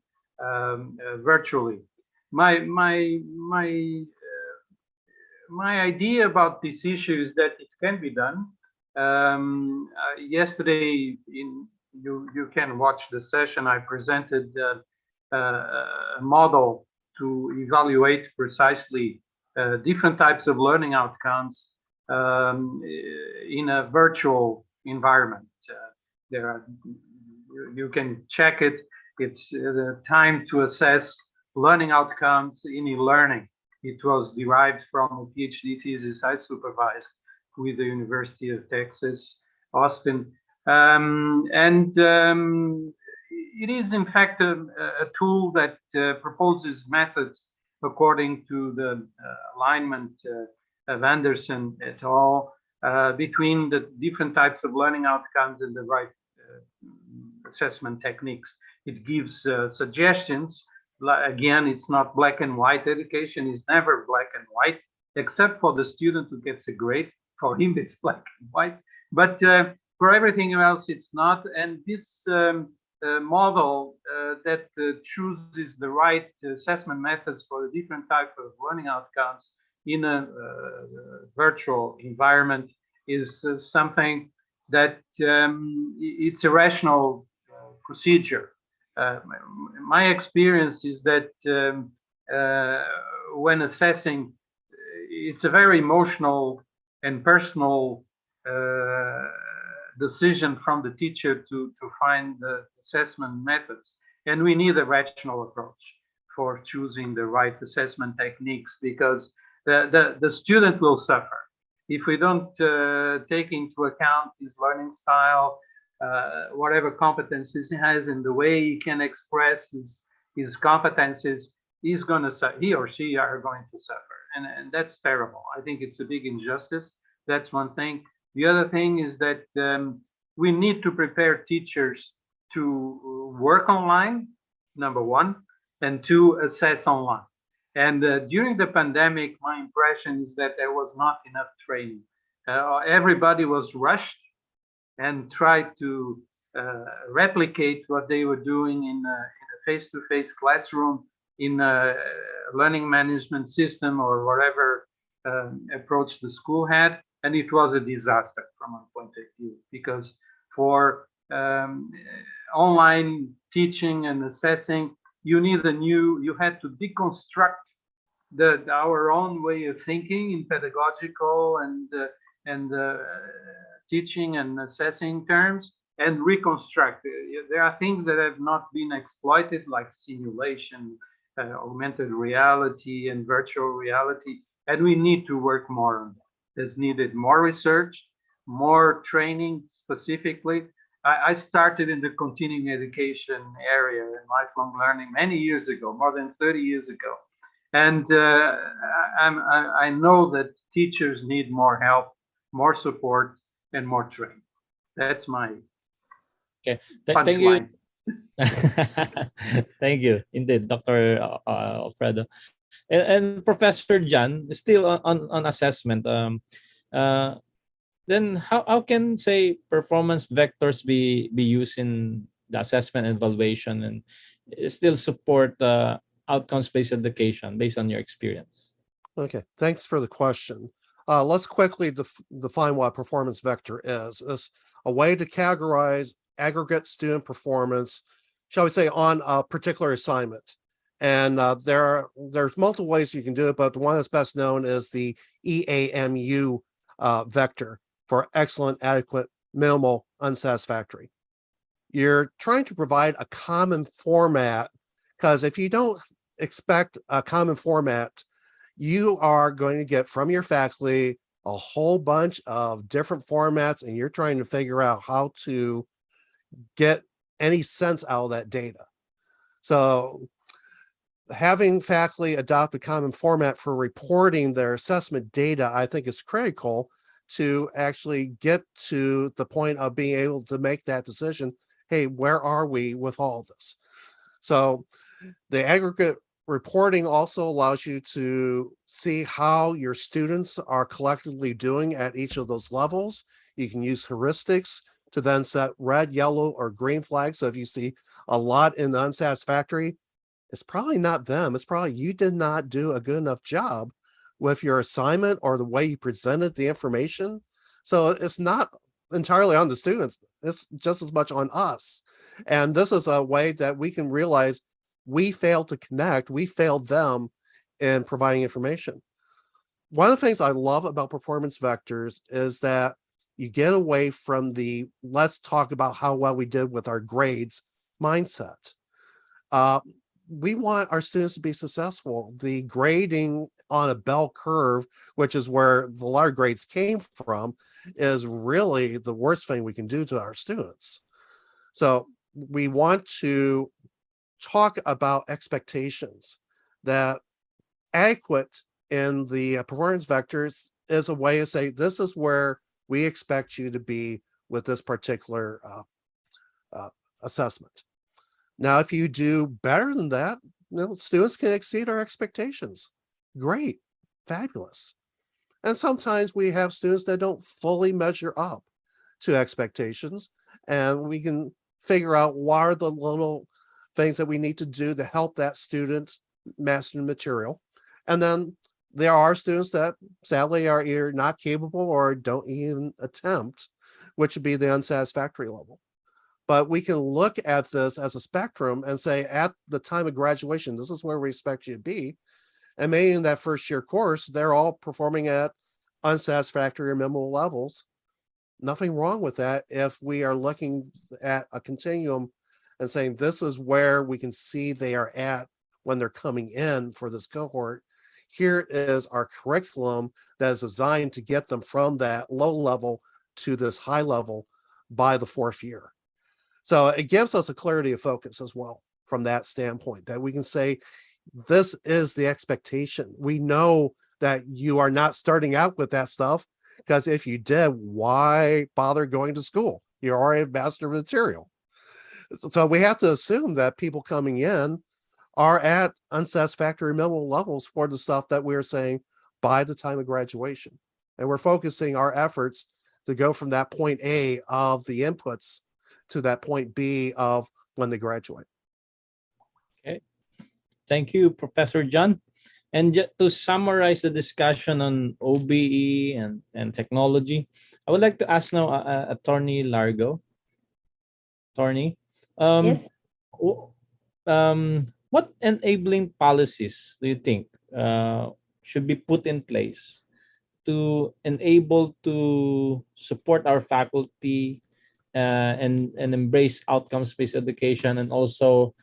virtually. My idea about this issue is that it can be done. Yesterday, you can watch the session. I presented a model to evaluate precisely different types of learning outcomes in a virtual environment. You can check it. It's the time to assess learning outcomes in e-learning. It was derived from a PhD thesis I supervised with the University of Texas, Austin. it is in fact a tool that proposes methods according to the alignment of Anderson et al. Between the different types of learning outcomes and the right assessment techniques. It gives suggestions. Again, it's not black and white. Education is never black and white, except for the student who gets a grade. For him, it's black and white. But for everything else, it's not. And this model that chooses the right assessment methods for the different types of learning outcomes in a virtual environment is something that it's a rational procedure. My experience is that when assessing, it's a very emotional and personal decision from the teacher to find the assessment methods. And we need a rational approach for choosing the right assessment techniques, because the student will suffer if we don't take into account his learning style, whatever competencies he has, and the way he can express his competencies. He or she are going to suffer, and that's terrible. I think it's a big injustice. That's one thing. The other thing is that we need to prepare teachers to work online, number one, and to assess online. And during the pandemic, my impression is that there was not enough training. Everybody was rushed and tried to replicate what they were doing in a face-to-face classroom, in a learning management system, or whatever approach the school had. And it was a disaster from my point of view, because for online teaching and assessing, you had to deconstruct our own way of thinking in pedagogical and teaching and assessing terms, and reconstruct. There are things that have not been exploited, like simulation, augmented reality, and virtual reality, and we need to work more on that. There's needed more research, more training specifically. I started in the continuing education area in lifelong learning many years ago, more than 30 years ago. And I know that teachers need more help, more support, and more training. That's my Thank you. Thank you, indeed, Dr. Alfredo. And Professor John, still on assessment. Then how can, say, performance vectors be used in the assessment and evaluation, and still support outcomes-based education based on your experience? Okay, thanks for the question. Let's quickly define what performance vector is. It's a way to categorize aggregate student performance, shall we say, on a particular assignment. And there's multiple ways you can do it, but the one that's best known is the EAMU vector, for excellent, adequate, minimal, unsatisfactory. You're trying to provide a common format, because if you don't expect a common format, you are going to get from your faculty a whole bunch of different formats, and you're trying to figure out how to get any sense out of that data. So having faculty adopt a common format for reporting their assessment data, I think, is critical to actually get to the point of being able to make that decision. Hey, where are we with all this? So the aggregate reporting also allows you to see how your students are collectively doing at each of those levels. You can use heuristics to then set red, yellow, or green flags. So if you see a lot in the unsatisfactory, it's probably not them. It's probably you did not do a good enough job with your assignment or the way you presented the information. So it's not entirely on the students. It's just as much on us. And this is a way that we can realize we failed to connect. We failed them in providing information. One of the things I love about performance vectors is that you get away from the let's talk about how well we did with our grades mindset. We want our students to be successful. The grading on a bell curve, which is where the lower grades came from, is really the worst thing we can do to our students. So we want to talk about expectations that adequate in the performance vectors is a way to say, this is where we expect you to be with this particular assessment. Now, if you do better than that, students can exceed our expectations. Great, fabulous. And sometimes we have students that don't fully measure up to expectations, and we can figure out what are the little things that we need to do to help that student master the material. And then there are students that sadly are either not capable or don't even attempt, which would be the unsatisfactory level. But we can look at this as a spectrum and say, at the time of graduation, this is where we expect you to be. And maybe in that first year course, they're all performing at unsatisfactory or minimal levels. Nothing wrong with that if we are looking at a continuum and saying, this is where we can see they are at when they're coming in for this cohort. Here is our curriculum that is designed to get them from that low level to this high level by the fourth year. So it gives us a clarity of focus as well from that standpoint, that we can say, this is the expectation. We know that you are not starting out with that stuff, because if you did, why bother going to school? You already have mastered material. So we have to assume that people coming in are at unsatisfactory minimal levels for the stuff that we're saying by the time of graduation. And we're focusing our efforts to go from that point A of the inputs to that point B of when they graduate. Okay. Thank you, Professor John. And just to summarize the discussion on OBE and technology, I would like to ask now Attorney Largo. Attorney, Yes. what enabling policies do you think should be put in place to enable to support our faculty and embrace outcomes-based education, and also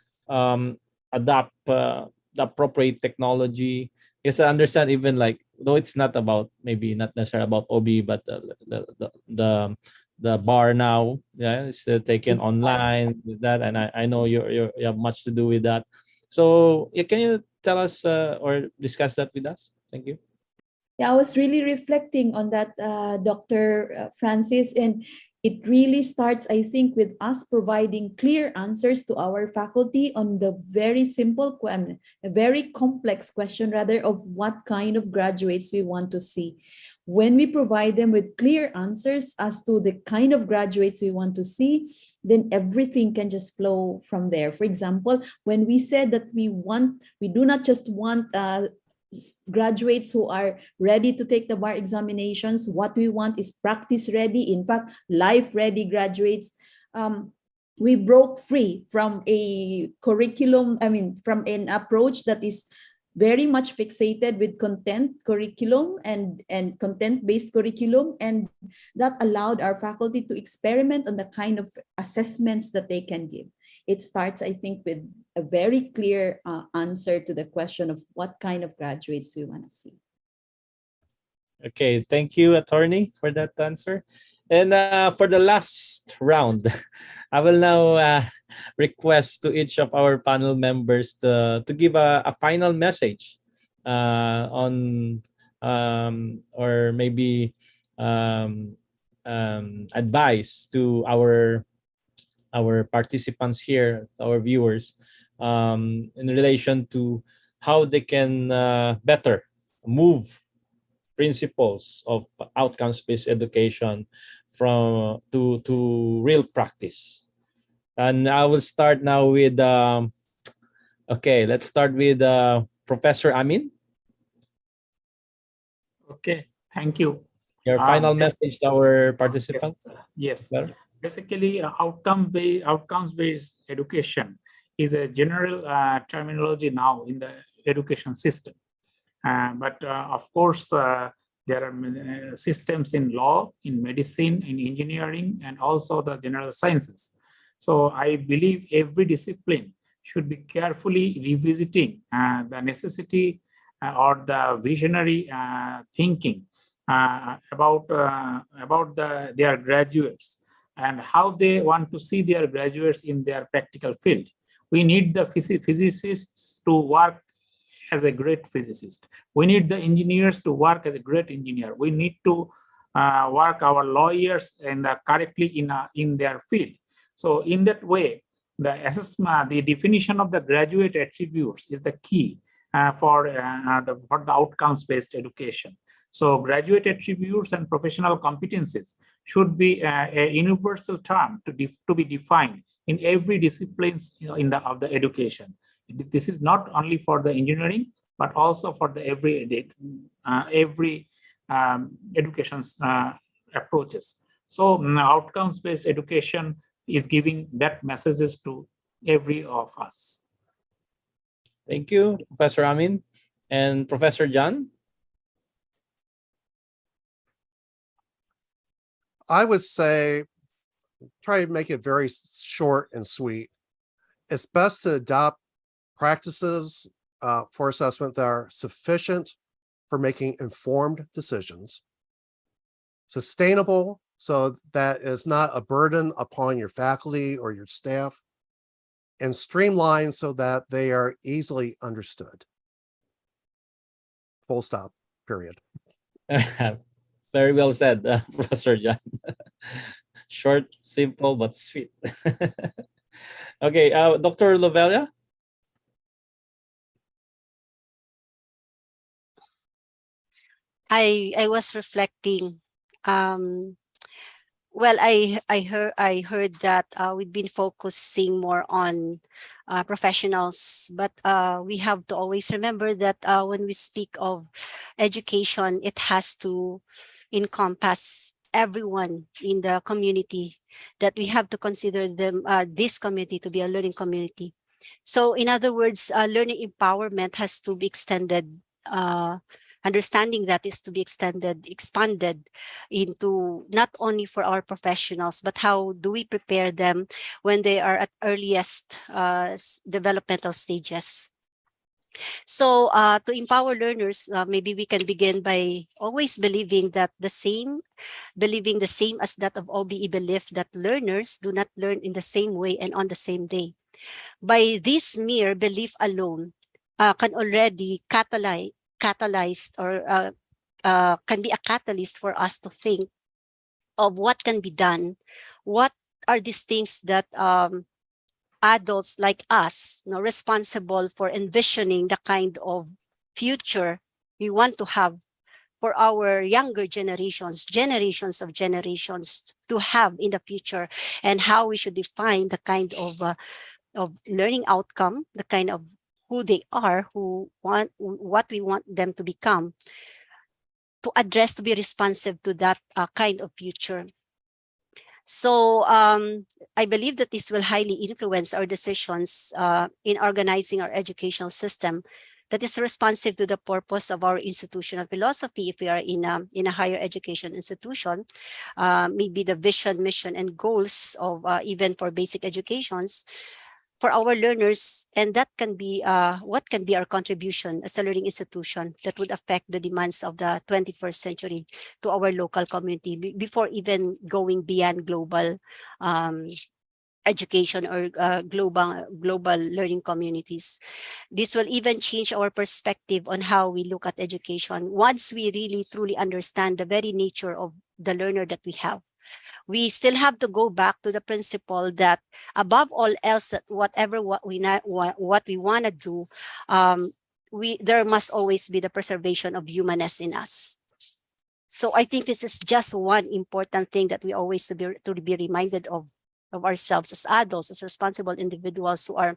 adopt the appropriate technology? Yes, I understand, even like, though it's not about, maybe not necessarily about OB, but the bar now, yeah, it's still taken online with that, and I know you have much to do with that. So yeah, can you tell us or discuss that with us? Thank you. Yeah, I was really reflecting on that, Dr. Francis, and it really starts, I think, with us providing clear answers to our faculty on the very simple, a very complex question, rather, of what kind of graduates we want to see. When we provide them with clear answers as to the kind of graduates we want to see, then everything can just flow from there. For example, when we said that we do not just want graduates who are ready to take the bar examinations. What we want is practice ready, in fact, life ready graduates. We broke free from a curriculum, from an approach that is very much fixated with content curriculum and content-based curriculum, and that allowed our faculty to experiment on the kind of assessments that they can give. It starts, I think, with a very clear answer to the question of what kind of graduates we want to see. Okay, thank you, Attorney, for that answer. And for the last round, I will now request to each of our panel members to give a final message on or maybe advice to our participants here, our viewers, in relation to how they can better move principles of outcomes-based education from to real practice. And I will start now with okay, let's start with Professor Amin. Okay, thank you. Your final message to our participants. Yes. Sir? Basically, outcomes-based education is a general terminology now in the education system. But of course, there are systems in law, in medicine, in engineering, and also the general sciences. So I believe every discipline should be carefully revisiting the necessity or the visionary thinking about their graduates, and how they want to see their graduates in their practical field. We need the physicists to work as a great physicist. We need the engineers to work as a great engineer. We need to work our lawyers and correctly in their field. So in that way, the assessment, the definition of the graduate attributes is the key for the outcomes-based education. So graduate attributes and professional competencies should be a universal term to be defined in every disciplines of the education. This is not only for the engineering, but also for the every education approaches. So outcomes-based education is giving that messages to every of us. Thank you, Professor Amin. And Professor John? I would say, try to make it very short and sweet. It's best to adopt practices for assessment that are sufficient for making informed decisions, sustainable so that it's not a burden upon your faculty or your staff, and streamlined so that they are easily understood. Full stop, period. Very well said, Professor John. Short, simple, but sweet. Okay, Dr. Lovelia? I was reflecting. Well, I heard that we've been focusing more on professionals, but we have to always remember that when we speak of education, it has to encompass everyone in the community, that we have to consider them, this community, to be a learning community. So in other words, learning empowerment has to be extended, understanding that is to be expanded into not only for our professionals, but how do we prepare them when they are at earliest developmental stages. So to empower learners, maybe we can begin by always believing the same as that of OBE belief, that learners do not learn in the same way and on the same day. By this mere belief alone can already catalyzed or can be a catalyst for us to think of what can be done. What are these things that adults like us, responsible for envisioning the kind of future we want to have for our younger generations of generations to have in the future, and how we should define the kind of learning outcome, the kind of who they are, what we want them to become, to address, to be responsive to that kind of future. So I believe that this will highly influence our decisions in organizing our educational system that is responsive to the purpose of our institutional philosophy. If we are in a higher education institution, maybe the vision, mission, and goals of even for basic educations for our learners, and that can be what can be our contribution as a learning institution that would affect the demands of the 21st century to our local community before even going beyond global education or global learning communities. This will even change our perspective on how we look at education once we really truly understand the very nature of the learner that we have. We still have to go back to the principle that above all else, that what we want to do, there must always be the preservation of humanness in us. So I think this is just one important thing that we always to be reminded of ourselves as adults, as responsible individuals who are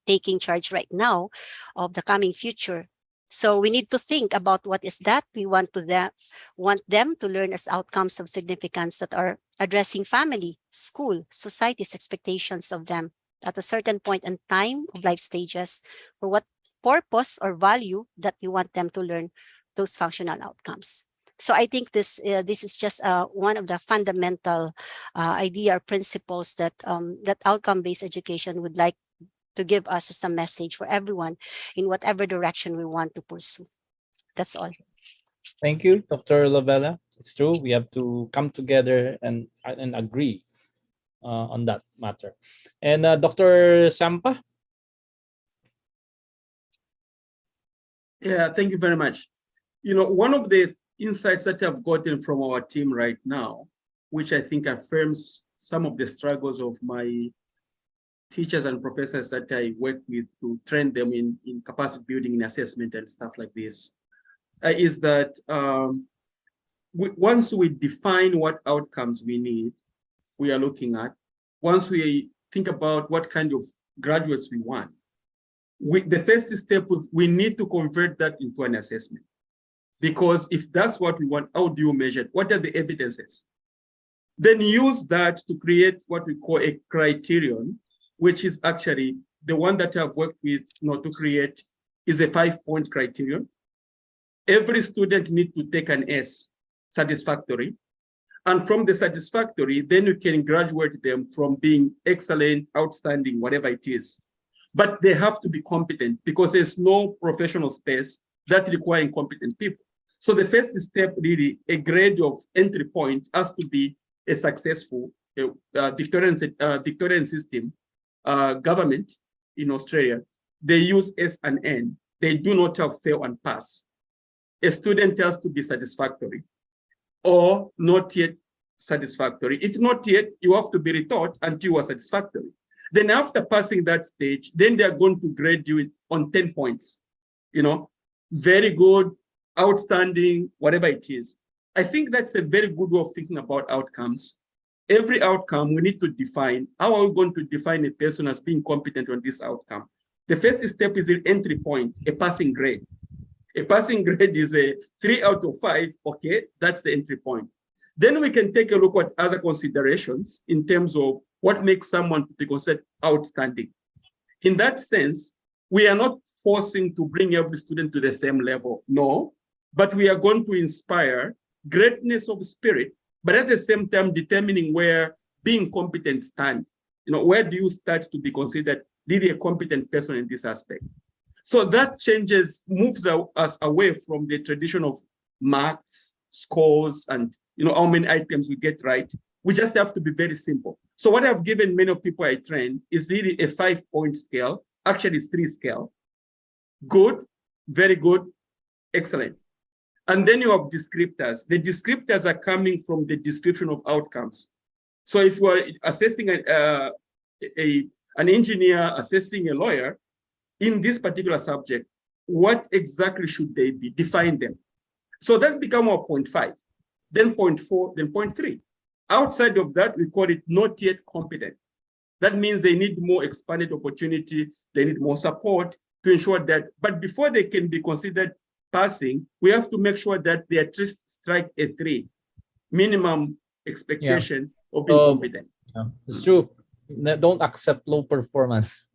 taking charge right now of the coming future. So we need to think about what is that we want them to learn as outcomes of significance that are addressing family, school, society's expectations of them at a certain point in time of life stages, for what purpose or value that we want them to learn those functional outcomes. So I think this is just one of the fundamental idea or principles that that outcome-based education would like to give us as a message for everyone in whatever direction we want to pursue. That's all. Thank you, Dr. Lavella. It's true, we have to come together and agree on that matter. And Dr. Sampa? Yeah, thank you very much. You know, one of the insights that I've gotten from our team right now, which I think affirms some of the struggles of my teachers and professors that I work with to train them in capacity building, in assessment and stuff like this, is that once we define what outcomes we are looking at, once we think about what kind of graduates we want, the first step, we need to convert that into an assessment. Because if that's what we want, how do you measure it? What are the evidences? Then use that to create what we call a criterion, which is actually the one that I've worked with to create is a 5-point criterion. Every student needs to take an S, satisfactory. And from the satisfactory, then you can graduate them from being excellent, outstanding, whatever it is. But they have to be competent because there's no professional space that requires competent people. So the first step, really, a grade of entry point has to be a successful Victorian system government in Australia. They use S and N. They do not have fail and pass. A student has to be satisfactory or not yet satisfactory. If not yet, you have to be retaught until you are satisfactory. Then after passing that stage, then they are going to grade you on 10 points. You know, very good, outstanding, whatever it is. I think that's a very good way of thinking about outcomes. Every outcome we need to define. How are we going to define a person as being competent on this outcome? The first step is the entry point, a passing grade. A passing grade is a 3 out of 5. Okay, that's the entry point. Then we can take a look at other considerations in terms of what makes someone to be considered outstanding. In that sense, we are not forcing to bring every student to the same level, no, but we are going to inspire greatness of spirit, but at the same time determining where being competent stands. You know, where do you start to be considered really a competent person in this aspect? So that moves us away from the tradition of marks, scores, and how many items we get right. We just have to be very simple. So what I've given many of people I train is really a 5-point scale. Actually, it's 3 scale. Good, very good, excellent. And then you have descriptors. The descriptors are coming from the description of outcomes. So if you are assessing an engineer, assessing a lawyer, in this particular subject, what exactly should they be? Define them. So that becomes our 0.5, then 0.4, then 0.3. Outside of that, we call it not yet competent. That means they need more expanded opportunity, they need more support to ensure that, but before they can be considered passing, we have to make sure that they at least strike a 3, minimum expectation of being competent. Yeah, it's true. Don't accept low performance.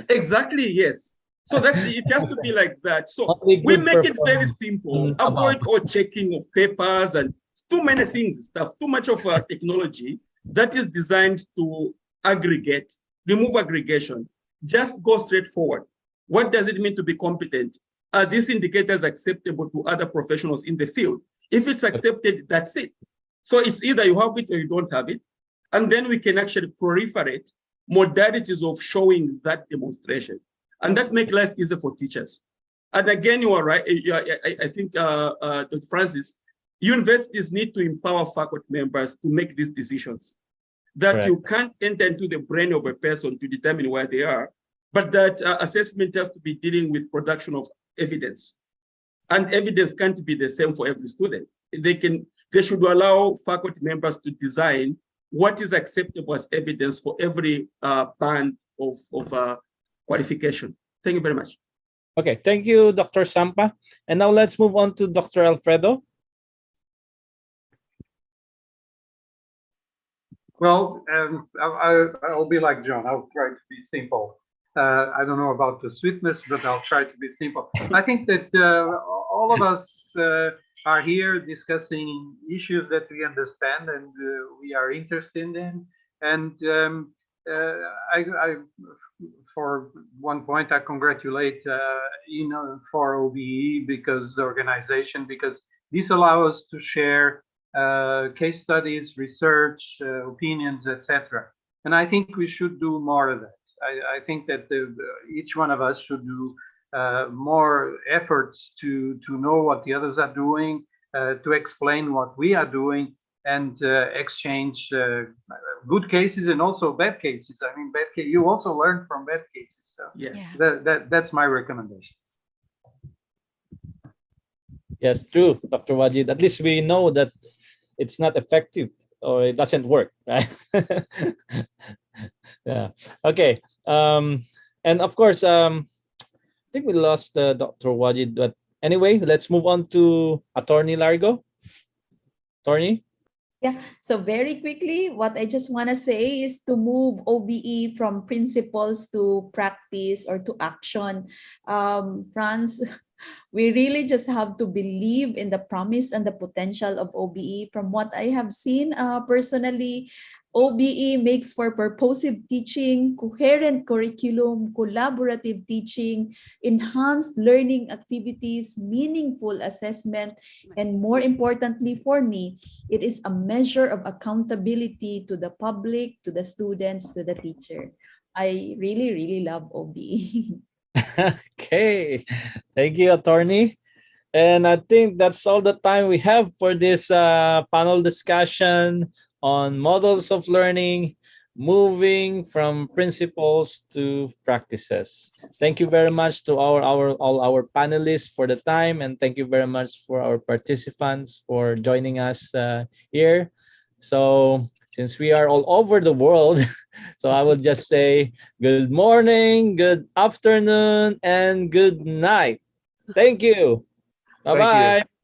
Exactly, yes. So it has to be like that. So we make it very simple. Avoid all checking of papers and too many things, too much of technology that is designed to aggregate, remove aggregation. Just go straight forward. What does it mean to be competent? Are these indicators acceptable to other professionals in the field? If it's accepted, that's it. So it's either you have it or you don't have it. And then we can actually proliferate modalities of showing that demonstration. And that makes life easier for teachers. And again, you are right. I think, Dr. Francis, universities need to empower faculty members to make these decisions. That you can't enter into the brain of a person to determine where they are, but that assessment has to be dealing with production of evidence. And evidence can't be the same for every student. They should allow faculty members to design what is acceptable as evidence for every band of qualification. Thank you very much. Okay, thank you, Dr. Sampa. And now let's move on to Dr. Alfredo. Well, I'll be like John. I'll try to be simple. I don't know about the sweetness, but I'll try to be simple. I think that all of us are here discussing issues that we understand and we are interested in. And for one point, I congratulate IN4OBE because this allows us to share case studies, research, opinions, etc. And I think we should do more of that. I think that each one of us should do more efforts to know what the others are doing, to explain what we are doing, and exchange good cases and also bad cases. I mean, you also learn from bad cases. So Yeah. that's my recommendation. Yes, true, Dr. Wajid. At least we know that it's not effective or it doesn't work, right? Yeah. Okay. And of course, I think we lost Dr. Wajid, but anyway, let's move on to Attorney Largo. Attorney? Yeah, so very quickly, what I just want to say is to move OBE from principles to practice or to action. Franz, we really just have to believe in the promise and the potential of OBE. From what I have seen personally, OBE makes for purposive teaching, coherent curriculum, collaborative teaching, enhanced learning activities, meaningful assessment, and more importantly for me, it is a measure of accountability to the public, to the students, to the teacher. I really, really love OBE. Okay. Thank you, Attorney. And I think that's all the time we have for this panel discussion on models of learning, moving from principles to practices. Thank you very much to all our panelists for the time, and thank you very much for our participants for joining us here. So since we are all over the world, so I will just say good morning, good afternoon, and good night. Thank you. Thank you. Bye-bye.